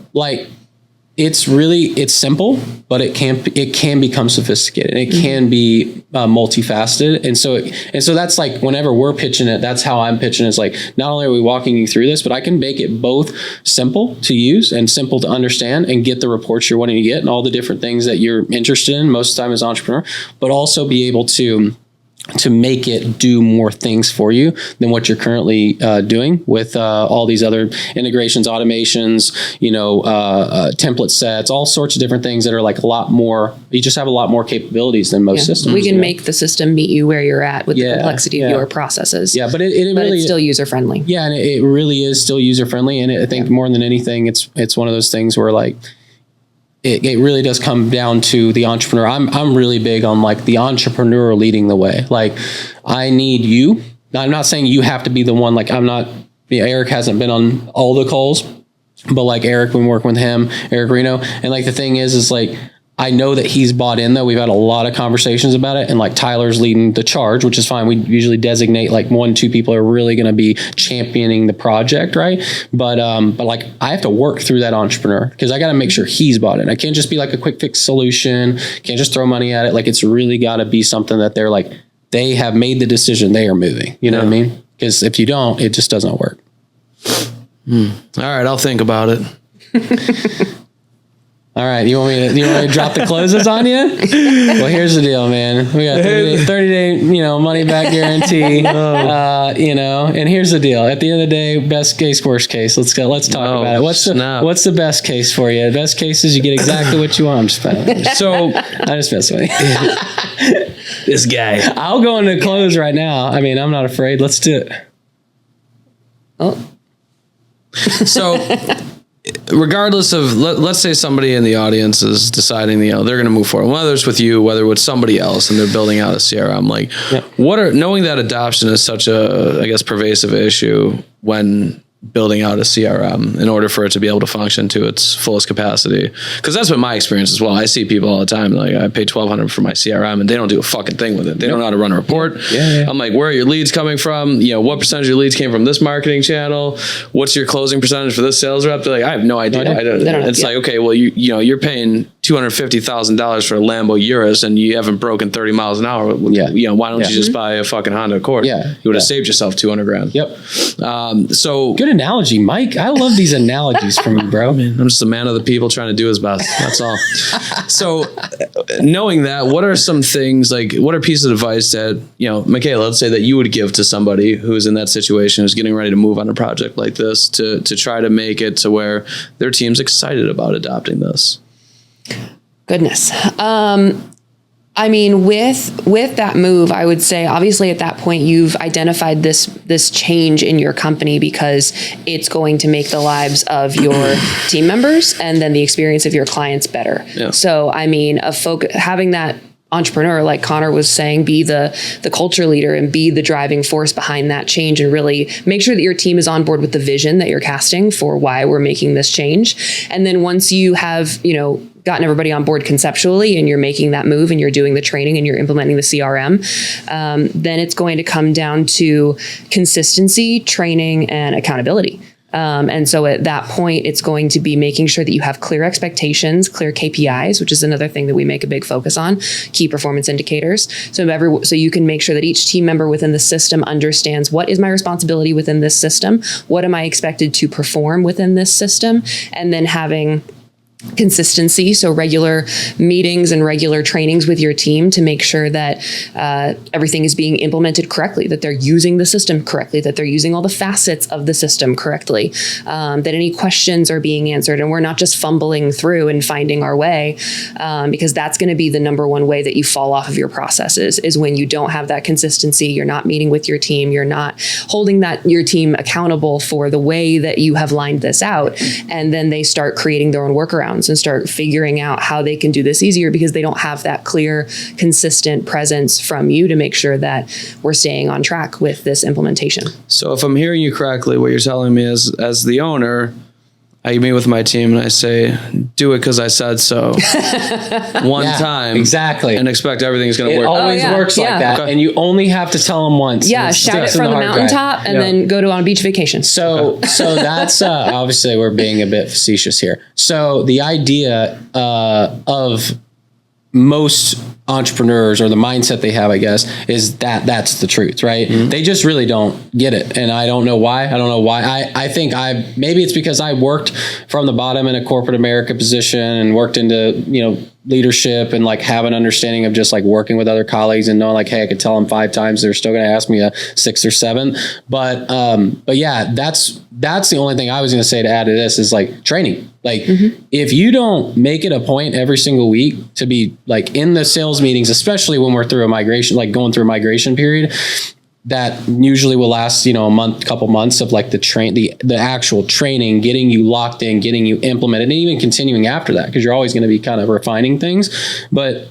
It's simple, but it can become sophisticated. It can be multifaceted, and so that's like whenever we're pitching it, that's how I'm pitching. It's like not only are we walking you through this, but I can make it both simple to use and simple to understand, and get the reports you're wanting to get and all the different things that you're interested in most of the time as an entrepreneur, but also be able to make it do more things for you than what you're currently doing with all these other integrations, automations, template sets, all sorts of different things that are like a lot more. You just have a lot more capabilities than most systems. We can make the system meet you where you're at with the complexity of your processes. Yeah, but it really it's still user friendly. Yeah, and it really is still user friendly. And I think more than anything, it's one of those things where like, it really does come down to the entrepreneur. I'm really big on like the entrepreneur leading the way. Like I need you. I'm not saying you have to be the one. Like Eric hasn't been on all the calls, but like Eric, been working with him, Eric Reno. And like the thing is like, I know that he's bought in though. We've had a lot of conversations about it, and like Tyler's leading the charge, which is fine. We usually designate like 1-2 people are really going to be championing the project. Right. But like I have to work through that entrepreneur because I got to make sure he's bought in. I can't just be like a quick fix solution. Can't just throw money at it. Like it's really got to be something that they're like, they have made the decision. They are moving. You know what I mean? Because if you don't, it just doesn't work. All right. I'll think about it. All right, you want me to drop the closes on you? Well, here's the deal, man. We got 30 day, money back guarantee. And here's the deal. At the end of the day, best case, worst case. Let's talk about it. What's the best case for you? The best case is you get exactly what you want. I'm just messing with you. This guy. I'll go into close right now. I mean, I'm not afraid. Let's do it. Oh. So regardless of, let's say somebody in the audience is deciding, they're going to move forward, whether it's with you, whether it's somebody else, and they're building out a CRM, like knowing that adoption is such a, I guess, pervasive issue when building out a CRM in order for it to be able to function to its fullest capacity. Because that's been my experience as well. I see people all the time, like I pay $1,200 for my CRM and they don't do a fucking thing with it. They don't know how to run a report. I'm like, where are your leads coming from? What percentage of your leads came from this marketing channel? What's your closing percentage for this sales rep? They're like, I have no idea. It's like, okay, well, you're paying $250,000 for a Lambo Urus and you haven't broken 30 miles an hour. Why don't you just buy a fucking Honda Accord? You would have saved yourself $200,000. So good analogy, Mike. I love these analogies from you, bro. Man, I'm just a man of the people trying to do his best. That's all. So knowing that, what are some things, like what are pieces of advice that, Mikaela, let's say that you would give to somebody who's in that situation, who's getting ready to move on a project like this to try to make it to where their team's excited about adopting this? Goodness. I mean, with that move, I would say, obviously at that point, you've identified this change in your company because it's going to make the lives of your team members and then the experience of your clients better. So, I mean, having that entrepreneur, like Connor was saying, be the culture leader and be the driving force behind that change, and really make sure that your team is on board with the vision that you're casting for why we're making this change. And then once you have, gotten everybody on board conceptually and you're making that move and you're doing the training and you're implementing the CRM, then it's going to come down to consistency, training, and accountability. And so at that point, it's going to be making sure that you have clear expectations, clear KPIs, which is another thing that we make a big focus on, key performance indicators. So you can make sure that each team member within the system understands, what is my responsibility within this system? What am I expected to perform within this system? And then having consistency, so regular meetings and regular trainings with your team to make sure that everything is being implemented correctly, that they're using the system correctly, that they're using all the facets of the system correctly, that any questions are being answered, and we're not just fumbling through and finding our way, because that's going to be the number one way that you fall off of your processes, is when you don't have that consistency, you're not meeting with your team, you're not holding your team accountable for the way that you have lined this out, and then they start creating their own workarounds workarounds and start figuring out how they can do this easier, because they don't have that clear, consistent presence from you to make sure that we're staying on track with this implementation. So if I'm hearing you correctly, what you're telling me is, as the owner, I meet with my team and I say, do it because I said so one time. Exactly. And expect everything's going to work. It always works like that. Okay. And you only have to tell them once. Yeah, shout it from the mountaintop and then go to on a beach vacation. So that's obviously we're being a bit facetious here. So the idea of most entrepreneurs, or the mindset they have, I guess, is that that's the truth, right? Mm-hmm. They just really don't get it. And I don't know why. I think maybe it's because I worked from the bottom in a corporate America position and worked into, leadership and like have an understanding of just like working with other colleagues and knowing like, hey, I could tell them 5 times, they're still going to ask me a 6 or 7. But yeah, that's the only thing I was going to say to add to this is like training. Like if you don't make it a point every single week to be like in the sales meetings, especially when we're through a migration, like going through a migration period, that usually will last, a month, couple months of like the actual training, getting you locked in, getting you implemented, and even continuing after that, because you're always going to be kind of refining things. But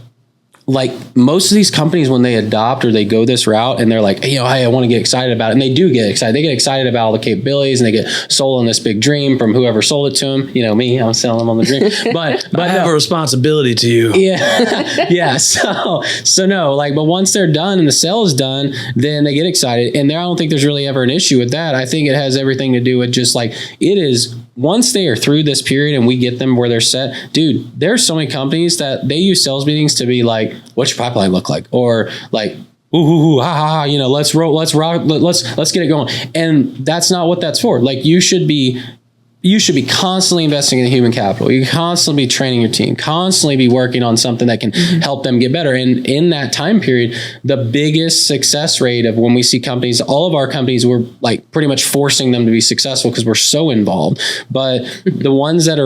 like most of these companies, when they adopt or they go this route and they're like, hey, I want to get excited about it. And they do get excited. They get excited about all the capabilities and they get sold on this big dream from whoever sold it to them. Me, I'm selling them on the dream, but I have a responsibility to you. Yeah. Yeah. So no, but once they're done and the sale is done, then they get excited. And I don't think there's really ever an issue with that. I think it has everything to do with just like, it is once they are through this period and we get them where they're set, dude, there's so many companies that they use sales meetings to be like, what's your pipeline look like? Or like, ooh, ha, ha, ha, let's roll, let's rock, let's get it going. And that's not what that's for. Like you should be constantly investing in human capital. You constantly be training your team, constantly be working on something that can help them get better. And in that time period, the biggest success rate of when we see companies, all of our companies, we're like pretty much forcing them to be successful because we're so involved. But the ones that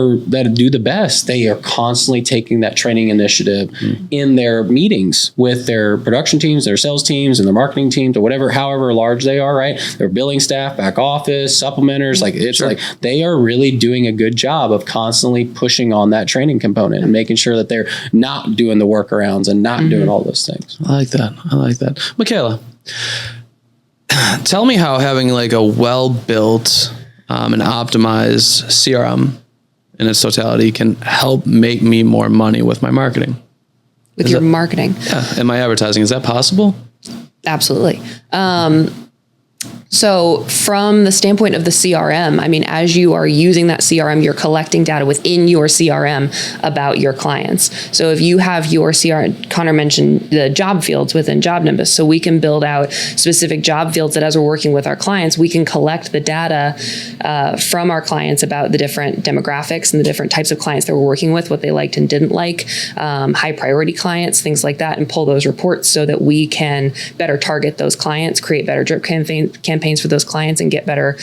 do the best, they are constantly taking that training initiative in their meetings with their production teams, their sales teams, and their marketing teams, or however large they are, right? Their billing staff, back office, supplementers, like it's like they are really doing a good job of constantly pushing on that training component and making sure that they're not doing the workarounds and not doing all those things. I like that. Mikaela, tell me how having like a well-built and optimized CRM in its totality can help make me more money with my marketing. With your marketing? Yeah. And my advertising. Is that possible? Absolutely. So from the standpoint of the CRM, as you are using that CRM, you're collecting data within your CRM about your clients. So if you have your CRM, Connor mentioned the job fields within Job Nimbus. So we can build out specific job fields that as we're working with our clients, we can collect the data from our clients about the different demographics and the different types of clients that we're working with, what they liked and didn't like, high priority clients, things like that, and pull those reports so that we can better target those clients, create better drip campaigns for those clients, and get better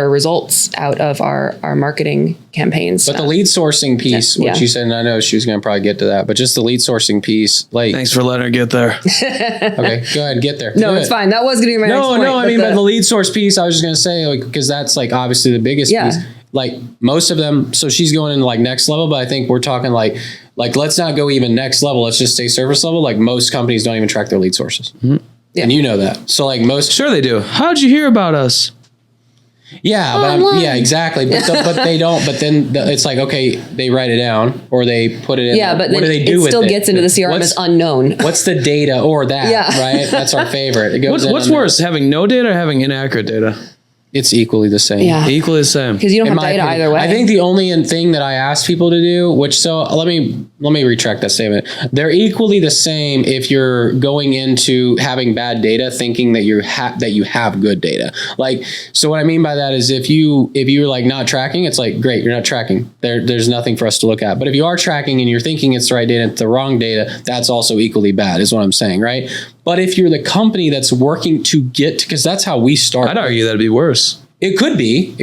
results out of our marketing campaigns. But the lead sourcing piece, what you said, and I know she was going to probably get to that, but just the lead sourcing piece, like, thanks for letting her get there. Okay, go ahead, get there. No, it's fine. That was going to be my next point. But the lead source piece, I was just going to say, because that's like obviously the biggest piece. Like most of them, so she's going into like next level, but I think we're talking like let's not go even next level. Let's just stay service level. Like most companies don't even track their lead sources. Mm-hmm. Yeah. And you know that. So like most. Sure they do. How'd you hear about us? Yeah, but yeah, exactly. But they don't. But then it's like, okay, they write it down or they put it in. Yeah, but what do they do with it? It still gets into the CRM as unknown. What's the data or that? Yeah. Right. That's our favorite. It goes what's worse, having no data or having inaccurate data? It's equally the same. Yeah. Equally the same. Because you don't have data either way. I think the only thing that I ask people to do, let me retract that statement. They're equally the same if you're going into having bad data, thinking that you have good data. Like, so what I mean by that is if you're like not tracking, it's like, great, you're not tracking. There's nothing for us to look at. But if you are tracking and you're thinking it's the right data, it's the wrong data, that's also equally bad, is what I'm saying, right? But if you're the company that's working to get, because that's how we start. I'd argue that'd be worse. It could be.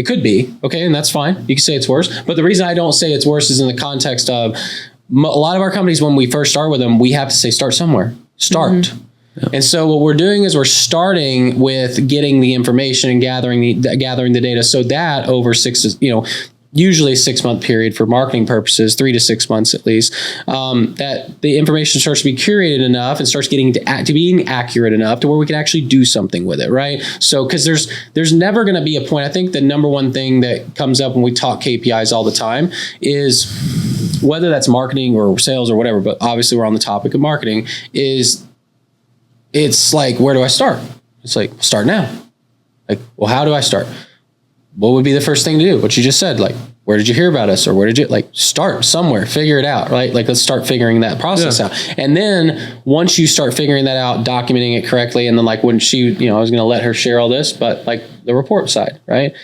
Okay. And that's fine. You can say it's worse. But the reason I don't say it's worse is in the context of a lot of our companies, when we first start with them, we have to say, start somewhere. Start. Mm-hmm. Yeah. And so what we're doing is we're starting with getting the information and gathering the data so that over usually a 6-month period for marketing purposes, 3 to 6 months at least, that the information starts to be curated enough and starts getting to being accurate enough to where we can actually do something with it, right? So, because there's never going to be a point. I think the number one thing that comes up when we talk KPIs all the time is, whether that's marketing or sales or whatever, but obviously we're on the topic of marketing, is it's like, where do I start? It's like, start now. Like, well, how do I start? What would be the first thing to do? What you just said, like, where did you hear about us? Or where did you, like, start somewhere, figure it out, right? Like, let's start figuring that process out. And then once you start figuring that out, documenting it correctly, and then like when she, I was going to let her share all this, but like the report side, right?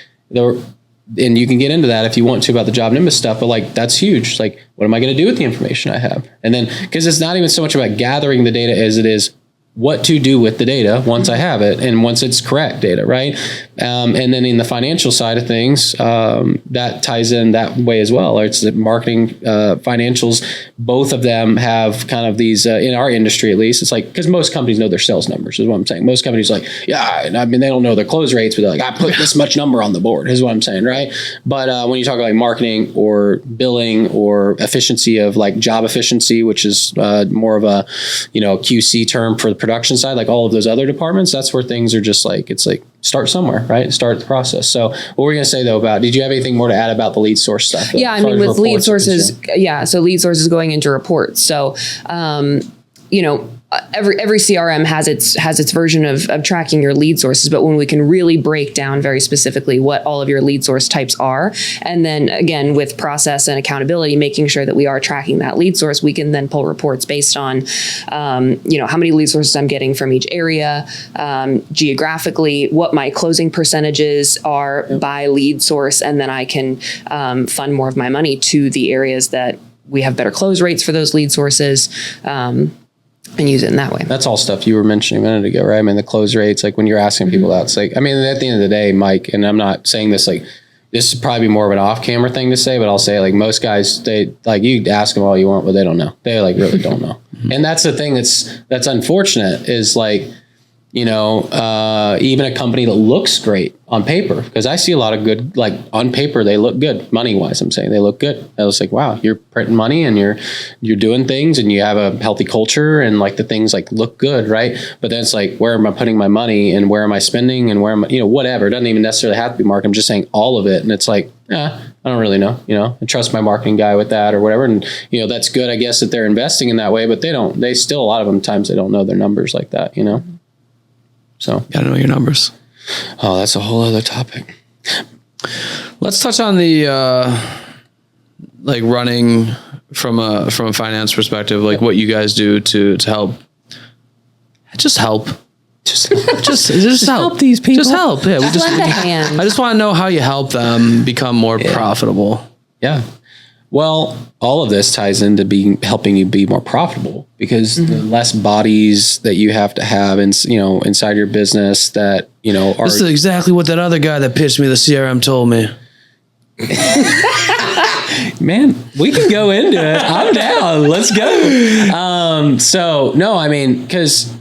And you can get into that if you want to about the Job Nimbus stuff, but like, that's huge. Like, what am I going to do with the information I have? And then, because it's not even so much about gathering the data as it is what to do with the data once I have it and once it's correct data, right? And then in the financial side of things, that ties in that way as well. It's the marketing, financials, both of them have kind of these, in our industry at least, it's like, because most companies know their sales numbers is what I'm saying. Most companies are like, I mean, they don't know their close rates, but they're like, I put this much number on the board is what I'm saying, right? But when you talk about like marketing or billing or efficiency of like job efficiency, which is more of a, QC term for the production side, like all of those other departments, that's where things are just like, it's like, start somewhere, right? Start the process. So what were you going to say though about, did you have anything more to add about the lead source stuff? Yeah, I mean, with lead sources, so lead sources going into reports. So, every CRM has its version of tracking your lead sources, but when we can really break down very specifically what all of your lead source types are, and then again with process and accountability, making sure that we are tracking that lead source, we can then pull reports based on, how many lead sources I'm getting from each area, geographically, what my closing percentages are by lead source, and then I can fund more of my money to the areas that we have better close rates for those lead sources. And use it in that way. That's all stuff you were mentioning a minute ago, right? I mean, the close rates, like when you're asking people that, it's like, I mean, at the end of the day, Mike, and I'm not saying this like, this is probably more of an off-camera thing to say, but I'll say like most guys, they like, you ask them all you want, but they don't know. They like really don't know. And that's the thing that's unfortunate is like, even a company that looks great on paper, because I see a lot of good, like on paper, they look good money wise. I'm saying they look good. I was like, wow, you're printing money and you're doing things and you have a healthy culture and like the things like look good. Right. But then it's like, where am I putting my money and where am I spending and where am I, whatever. It doesn't even necessarily have to be marketing. I'm just saying all of it. And it's like, I don't really know, I trust my marketing guy with that or whatever. And, that's good, I guess, that they're investing in that way, but they still, a lot of them times they don't know their numbers like that, So gotta know your numbers. Oh, that's a whole other topic. Let's touch on the like running from a finance perspective, like what you guys do to help. Just help. Just help these people. Just help. Yeah, lend a hand. I just want to know how you help them become more profitable. Yeah. Well, all of this ties into helping you be more profitable because the less bodies that you have to have inside your business that, are. This is exactly what that other guy that pitched me the CRM told me. Man, we can go into it. I'm down. Let's go. So no, I mean, because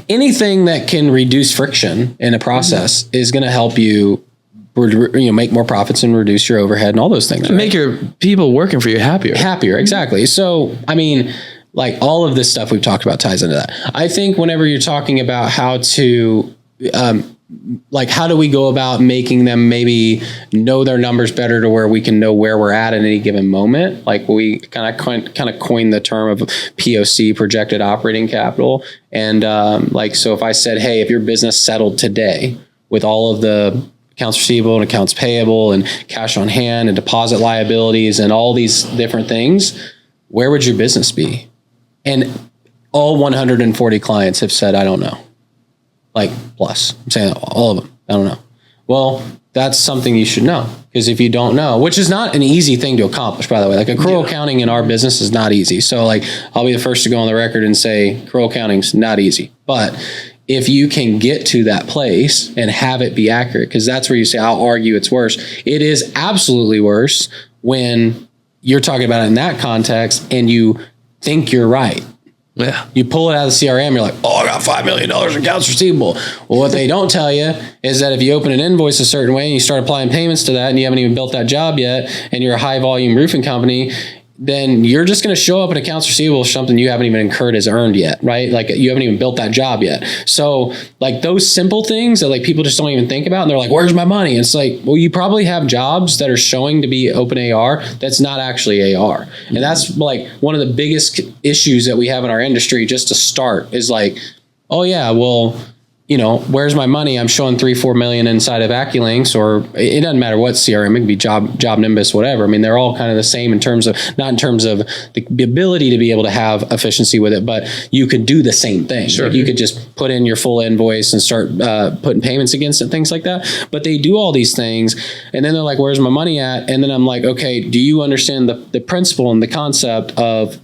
anything that can reduce friction in a process is going to help you make more profits and reduce your overhead and all those things. Right? Make your people working for you happier. Exactly. So, I mean, like all of this stuff we've talked about ties into that. I think whenever you're talking about how to, how do we go about making them maybe know their numbers better to where we can know where we're at any given moment? Like we kind of coined the term of POC, projected operating capital. And so if I said, hey, if your business settled today with all of the accounts receivable and accounts payable and cash on hand and deposit liabilities and all these different things, where would your business be? And all 140 clients have said, I don't know. Like plus, I'm saying all of them, I don't know. Well, that's something you should know because if you don't know, which is not an easy thing to accomplish, by the way, like accrual accounting in our business is not easy. So like, I'll be the first to go on the record and say accrual accounting's not easy, but if you can get to that place and have it be accurate, because that's where you say, I'll argue it's worse. It is absolutely worse when you're talking about it in that context and you think you're right. Yeah. You pull it out of the CRM, you're like, oh, I got $5 million in accounts receivable. Well, what they don't tell you is that if you open an invoice a certain way and you start applying payments to that and you haven't even built that job yet and you're a high volume roofing company, then you're just going to show up in accounts receivable something you haven't even incurred as earned yet, right? Like you haven't even built that job yet. So like those simple things that like people just don't even think about, and they're like, where's my money? And it's like, well, you probably have jobs that are showing to be open AR that's not actually AR. And that's like one of the biggest issues that we have in our industry just to start is like, oh yeah, well, you know, where's my money? I'm showing 3-4 million inside of AccuLinks, or it doesn't matter what CRM, it can be Job Nimbus, whatever. I mean, they're all kind of the same in terms of, not in terms of the ability to be able to have efficiency with it, but you could do the same thing. Sure. Like you could just put in your full invoice and start putting payments against it, things like that. But they do all these things and then they're like, where's my money at? And then I'm like, okay, do you understand the principle and the concept of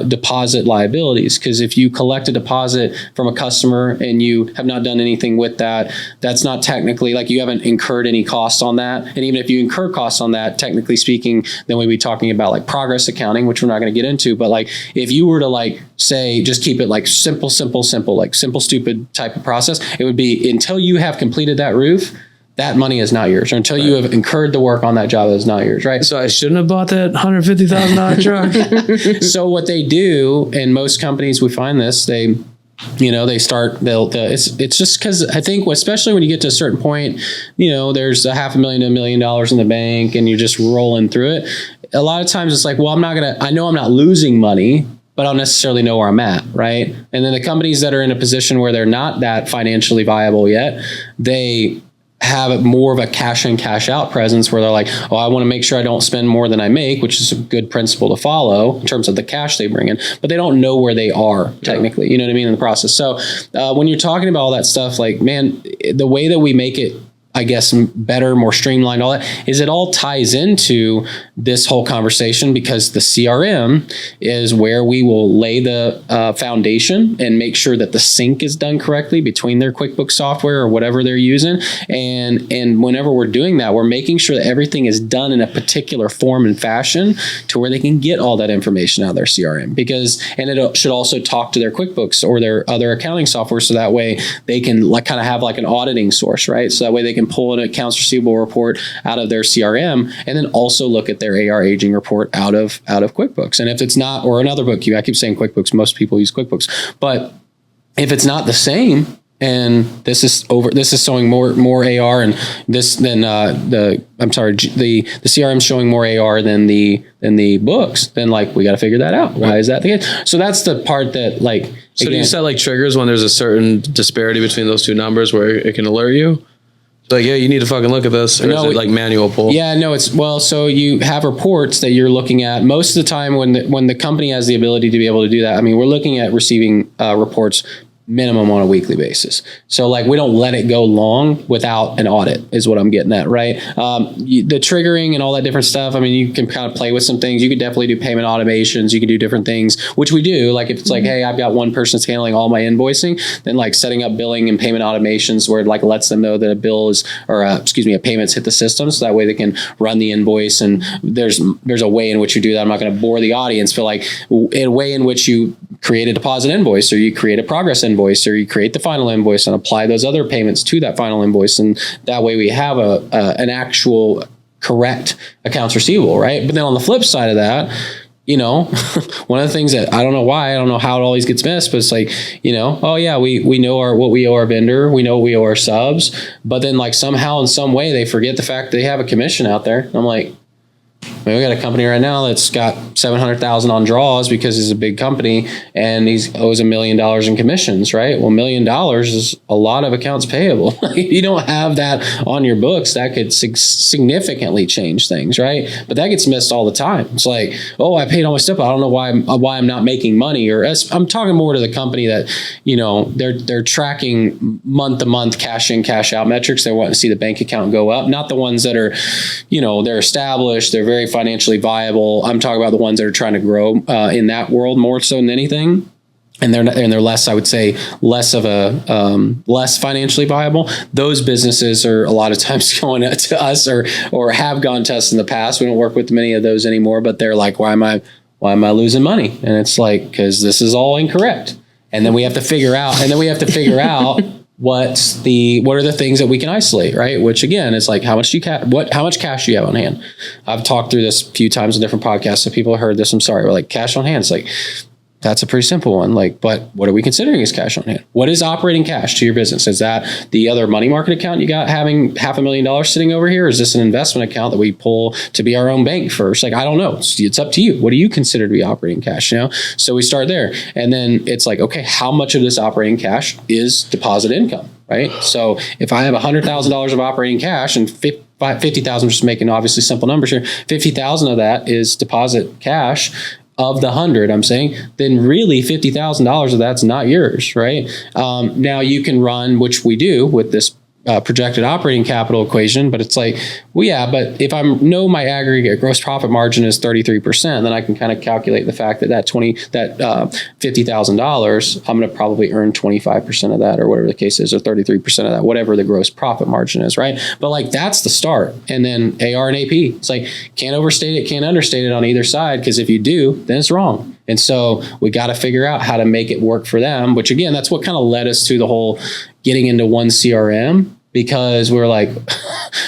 deposit liabilities? Because if you collect a deposit from a customer and you have not done anything with that, that's not technically, like you haven't incurred any costs on that. And even if you incur costs on that, technically speaking, then we'd be talking about like progress accounting, which we're not going to get into. But like if you were to like say, just keep it like simple, like simple, stupid type of process, it would be until you have completed that roof, that money is not yours, or until you have incurred the work on that job, that is not yours, right? So I shouldn't have bought that $150,000 truck. So what they do, and most companies, we find this, they'll it's just because I think, especially when you get to a certain point, you know, there's $500,000 to $1 million in the bank and you're just rolling through it. A lot of times it's like, well, I know I'm not losing money, but I don't necessarily know where I'm at, right? And then the companies that are in a position where they're not that financially viable yet, they have more of a cash in, cash out presence where they're like, oh, I want to make sure I don't spend more than I make, which is a good principle to follow in terms of the cash they bring in, but they don't know where they are technically, you know what I mean, in the process. So when you're talking about all that stuff, like, man, the way that we make it, I guess, better, more streamlined, all that, is it all ties into this whole conversation, because the CRM is where we will lay the foundation and make sure that the sync is done correctly between their QuickBooks software or whatever they're using. And whenever we're doing that, we're making sure that everything is done in a particular form and fashion to where they can get all that information out of their CRM, and it should also talk to their QuickBooks or their other accounting software. So that way they can like kind of have like an auditing source, right? So that way they can pull an accounts receivable report out of their CRM and then also look at their AR aging report out of QuickBooks. And if it's not, or another book, I keep saying QuickBooks, most people use QuickBooks, but if it's not the same, and this is showing more AR and this than the CRM showing more AR than the books, then like we got to figure that out. Why is that the case? So that's the part that like. So again, do you set like triggers when there's a certain disparity between those two numbers where it can alert you? Like, yeah, you need to fucking look at this. Or is it like manual pull? Yeah, no, so you have reports that you're looking at. Most of the time when the company has the ability to be able to do that, I mean, we're looking at receiving reports minimum on a weekly basis. So like we don't let it go long without an audit is what I'm getting at, right? The triggering and all that different stuff. I mean, you can kind of play with some things. You could definitely do payment automations. You can do different things, which we do. Like if it's like, hey, I've got one person that's handling all my invoicing, then like setting up billing and payment automations where it like lets them know that a bill is, or a payment's hit the system. So that way they can run the invoice. And there's a way in which you do that. I'm not going to bore the audience, but like a way in which you create a deposit invoice, or you create a progress invoice, or you create the final invoice and apply those other payments to that final invoice. And that way we have an actual correct accounts receivable, right? But then on the flip side of that, you know, one of the things that I don't know how it always gets missed, but it's like, you know, oh yeah, we know what we owe our vendor, we know what we owe our subs, but then like somehow in some way they forget the fact that they have a commission out there. And I'm like, I mean, we got a company right now that's got $700,000 on draws because he's a big company and he owes $1 million in commissions, right? Well, $1 million is a lot of accounts payable. If you don't have that on your books, that could significantly change things, right? But that gets missed all the time. It's like, oh, I paid all my stuff, but I don't know why I'm not making money. Or I'm talking more to the company that, you know, they're tracking month to month cash in, cash out metrics. They want to see the bank account go up, not the ones that are, you know, they're established, they're very financially viable. I'm talking about the ones that are trying to grow in that world more so than anything. And they're less, I would say, less financially viable. Those businesses are a lot of times going to us or have gone to us in the past. We don't work with many of those anymore, but they're like, why am why am I losing money? And it's like, because this is all incorrect. And then we have to figure out, what are the things that we can isolate, right? Which again, is like, how much cash do you have on hand? I've talked through this a few times in different podcasts. So people have heard this. I'm sorry. We're like, cash on hand. It's like, that's a pretty simple one. Like, but what are we considering as cash on hand? What is operating cash to your business? Is that the other money market account you got having $500,000 sitting over here? Is this an investment account that we pull to be our own bank first? Like, I don't know. It's up to you. What do you consider to be operating cash? So we start there. And then it's like, okay, how much of this operating cash is deposit income, right? So if I have $100,000 of operating cash and 50,000, just making obviously simple numbers here, 50,000 of that is deposit cash. Of the 100, I'm saying, then really $50,000 of that's not yours, right? Now you can run, which we do with this projected operating capital equation, but it's like, well, yeah, but if I know my aggregate gross profit margin is 33%, then I can kind of calculate the fact that $50,000, I'm going to probably earn 25% of that, or whatever the case is, or 33% of that, whatever the gross profit margin is, right? But like, that's the start. And then AR and AP, it's like, can't overstate it, can't understate it on either side, because if you do, then it's wrong. And so we got to figure out how to make it work for them, which again, that's what kind of led us to the whole getting into one CRM, because we're like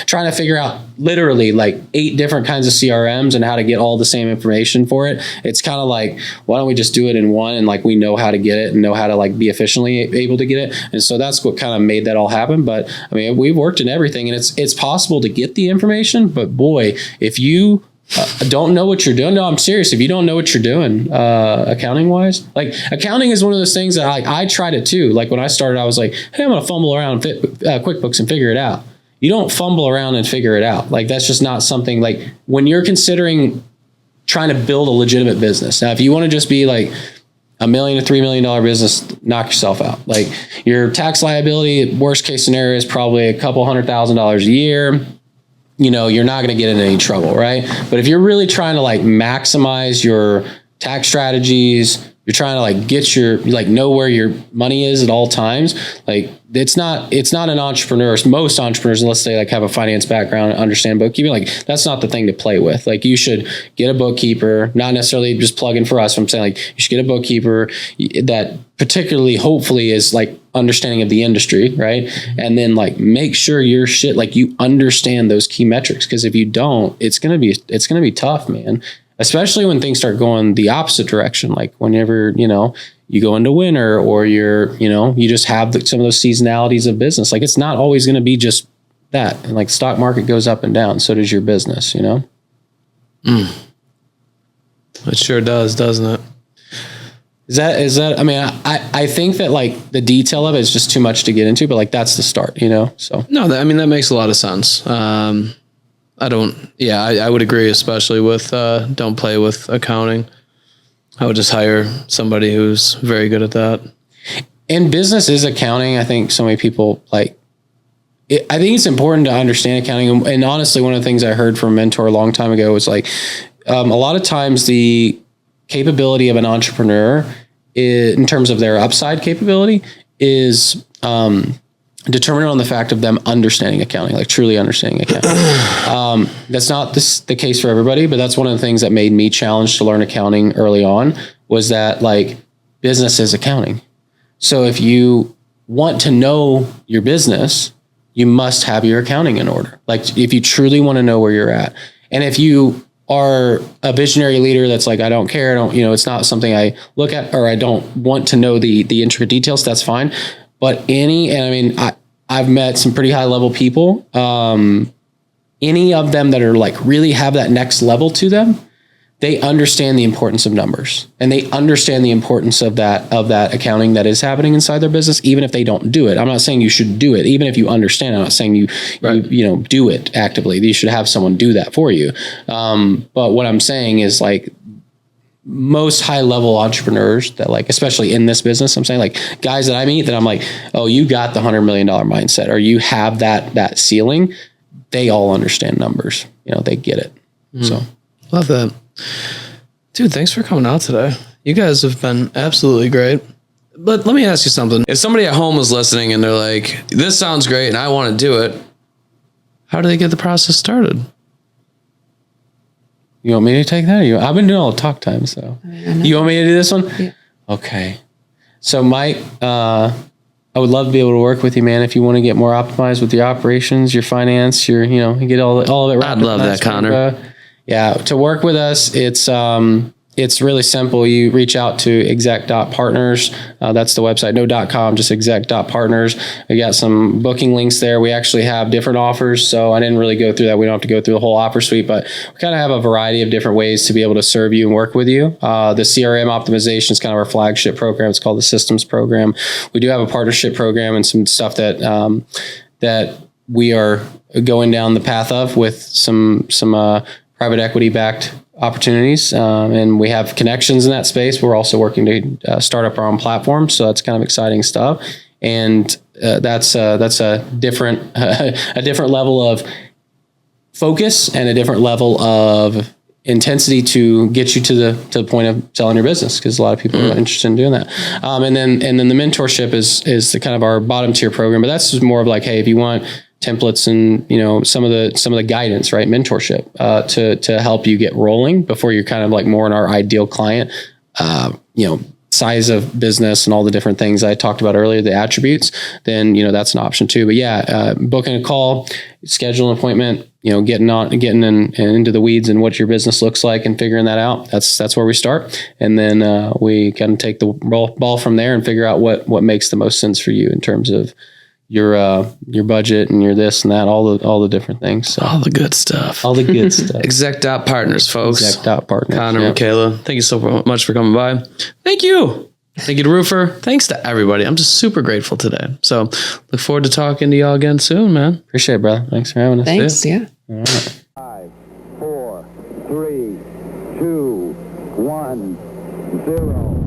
trying to figure out literally like 8 different kinds of CRMs and how to get all the same information for it. It's kind of like, why don't we just do it in one, and like we know how to get it and know how to like be efficiently able to get it. And so that's what kind of made that all happen. But I mean, we've worked in everything, and it's possible to get the information, but boy, if you don't know what you're doing. No, I'm serious. If you don't know what you're doing, accounting wise, like accounting is one of those things that I tried it too. Like when I started, I was like, hey, I'm going to fumble around QuickBooks and figure it out. You don't fumble around and figure it out. Like that's just not something, like when you're considering trying to build a legitimate business. Now, if you want to just be like $1 million to $3 million business, knock yourself out. Like your tax liability, worst case scenario is probably a couple $100,000 a year. You're not going to get in any trouble, right? But if you're really trying to like maximize your tax strategies, you're trying to like get your, like know where your money is at all times. Like it's not an entrepreneur. Most entrepreneurs, unless they like have a finance background and understand bookkeeping, like that's not the thing to play with. Like you should get a bookkeeper, not necessarily just plug in for us. I'm saying like you should get a bookkeeper that particularly hopefully is like understanding of the industry, right? And then like make sure your shit, like you understand those key metrics. Cause if you don't, it's going to be tough, man. Especially when things start going the opposite direction. Like whenever, you go into winter, or you just have some of those seasonalities of business. Like it's not always going to be just that. And like stock market goes up and down. So does your business, It sure does, doesn't it? Is that, I mean, I think that like the detail of it is just too much to get into, but like that's the start, so. No, that makes a lot of sense. I would agree, especially with, don't play with accounting. I would just hire somebody who's very good at that. And business is accounting. I think so many people I think it's important to understand accounting. And honestly, one of the things I heard from a mentor a long time ago was like, a lot of times the capability of an entrepreneur in terms of their upside capability is, determined on the fact of them understanding accounting, like truly understanding accounting. That's not the case for everybody, but that's one of the things that made me challenged to learn accounting early on, was that like business is accounting. So if you want to know your business, you must have your accounting in order. Like if you truly want to know where you're at. And if you are a visionary leader that's like, I don't care, it's not something I look at, or I don't want to know the intricate details, that's fine. But I've met some pretty high level people. Any of them that are like really have that next level to them, they understand the importance of numbers, and they understand the importance of that accounting that is happening inside their business, even if they don't do it. I'm not saying you should do it, even if you understand. I'm not saying you do it actively. You should have someone do that for you. But what I'm saying is like, most high level entrepreneurs that like, especially in this business, I'm saying like guys that I meet that I'm like, oh, you got the $100 million mindset, or you have that ceiling. They all understand numbers, they get it. So love that. Dude, thanks for coming out today. You guys have been absolutely great. But let me ask you something. If somebody at home is listening and they're like, this sounds great and I want to do it, how do they get the process started? You want me to take that? I've been doing all the talk time, so. You want me to do this one? Yeah. Okay. So Mike, I would love to be able to work with you, man. If you want to get more optimized with your operations, your finance, you get all of it. I'd love that, Connor. Yeah. To work with us, it's really simple. You reach out to exec.partners. That's the website, no.com, just exec.partners. We got some booking links there. We actually have different offers. So I didn't really go through that. We don't have to go through the whole offer suite, but we kind of have a variety of different ways to be able to serve you and work with you. The CRM optimization is kind of our flagship program. It's called the systems program. We do have a partnership program and some stuff that we are going down the path of with some private equity backed opportunities, and we have connections in that space. We're also working to start up our own platform, so that's kind of exciting stuff. And that's a different level of focus and a different level of intensity to get you to the point of selling your business, because a lot of people are interested in doing that. And then the mentorship is the kind of our bottom tier program, but that's just more of like, hey, if you want templates and some of the guidance, right? Mentorship to help you get rolling before you're kind of like more in our ideal client, size of business and all the different things I talked about earlier, the attributes, then that's an option too. But yeah, booking a call, schedule an appointment, getting into the weeds and what your business looks like and figuring that out. That's where we start, and then we kind of take the ball from there and figure out what makes the most sense for you in terms of your budget and your this and that, all the different things. So. All the good stuff. All the good stuff. Exec.partners, folks. Exec.partners. Connor, Mikaela, thank you so much for coming by. Thank you. Thank you to Roofer. Thanks to everybody. I'm just super grateful today. So look forward to talking to y'all again soon, man. Appreciate it, brother. Thanks for having us. Thanks. Yeah. All right. 5, 4, 3, 2, 1, 0.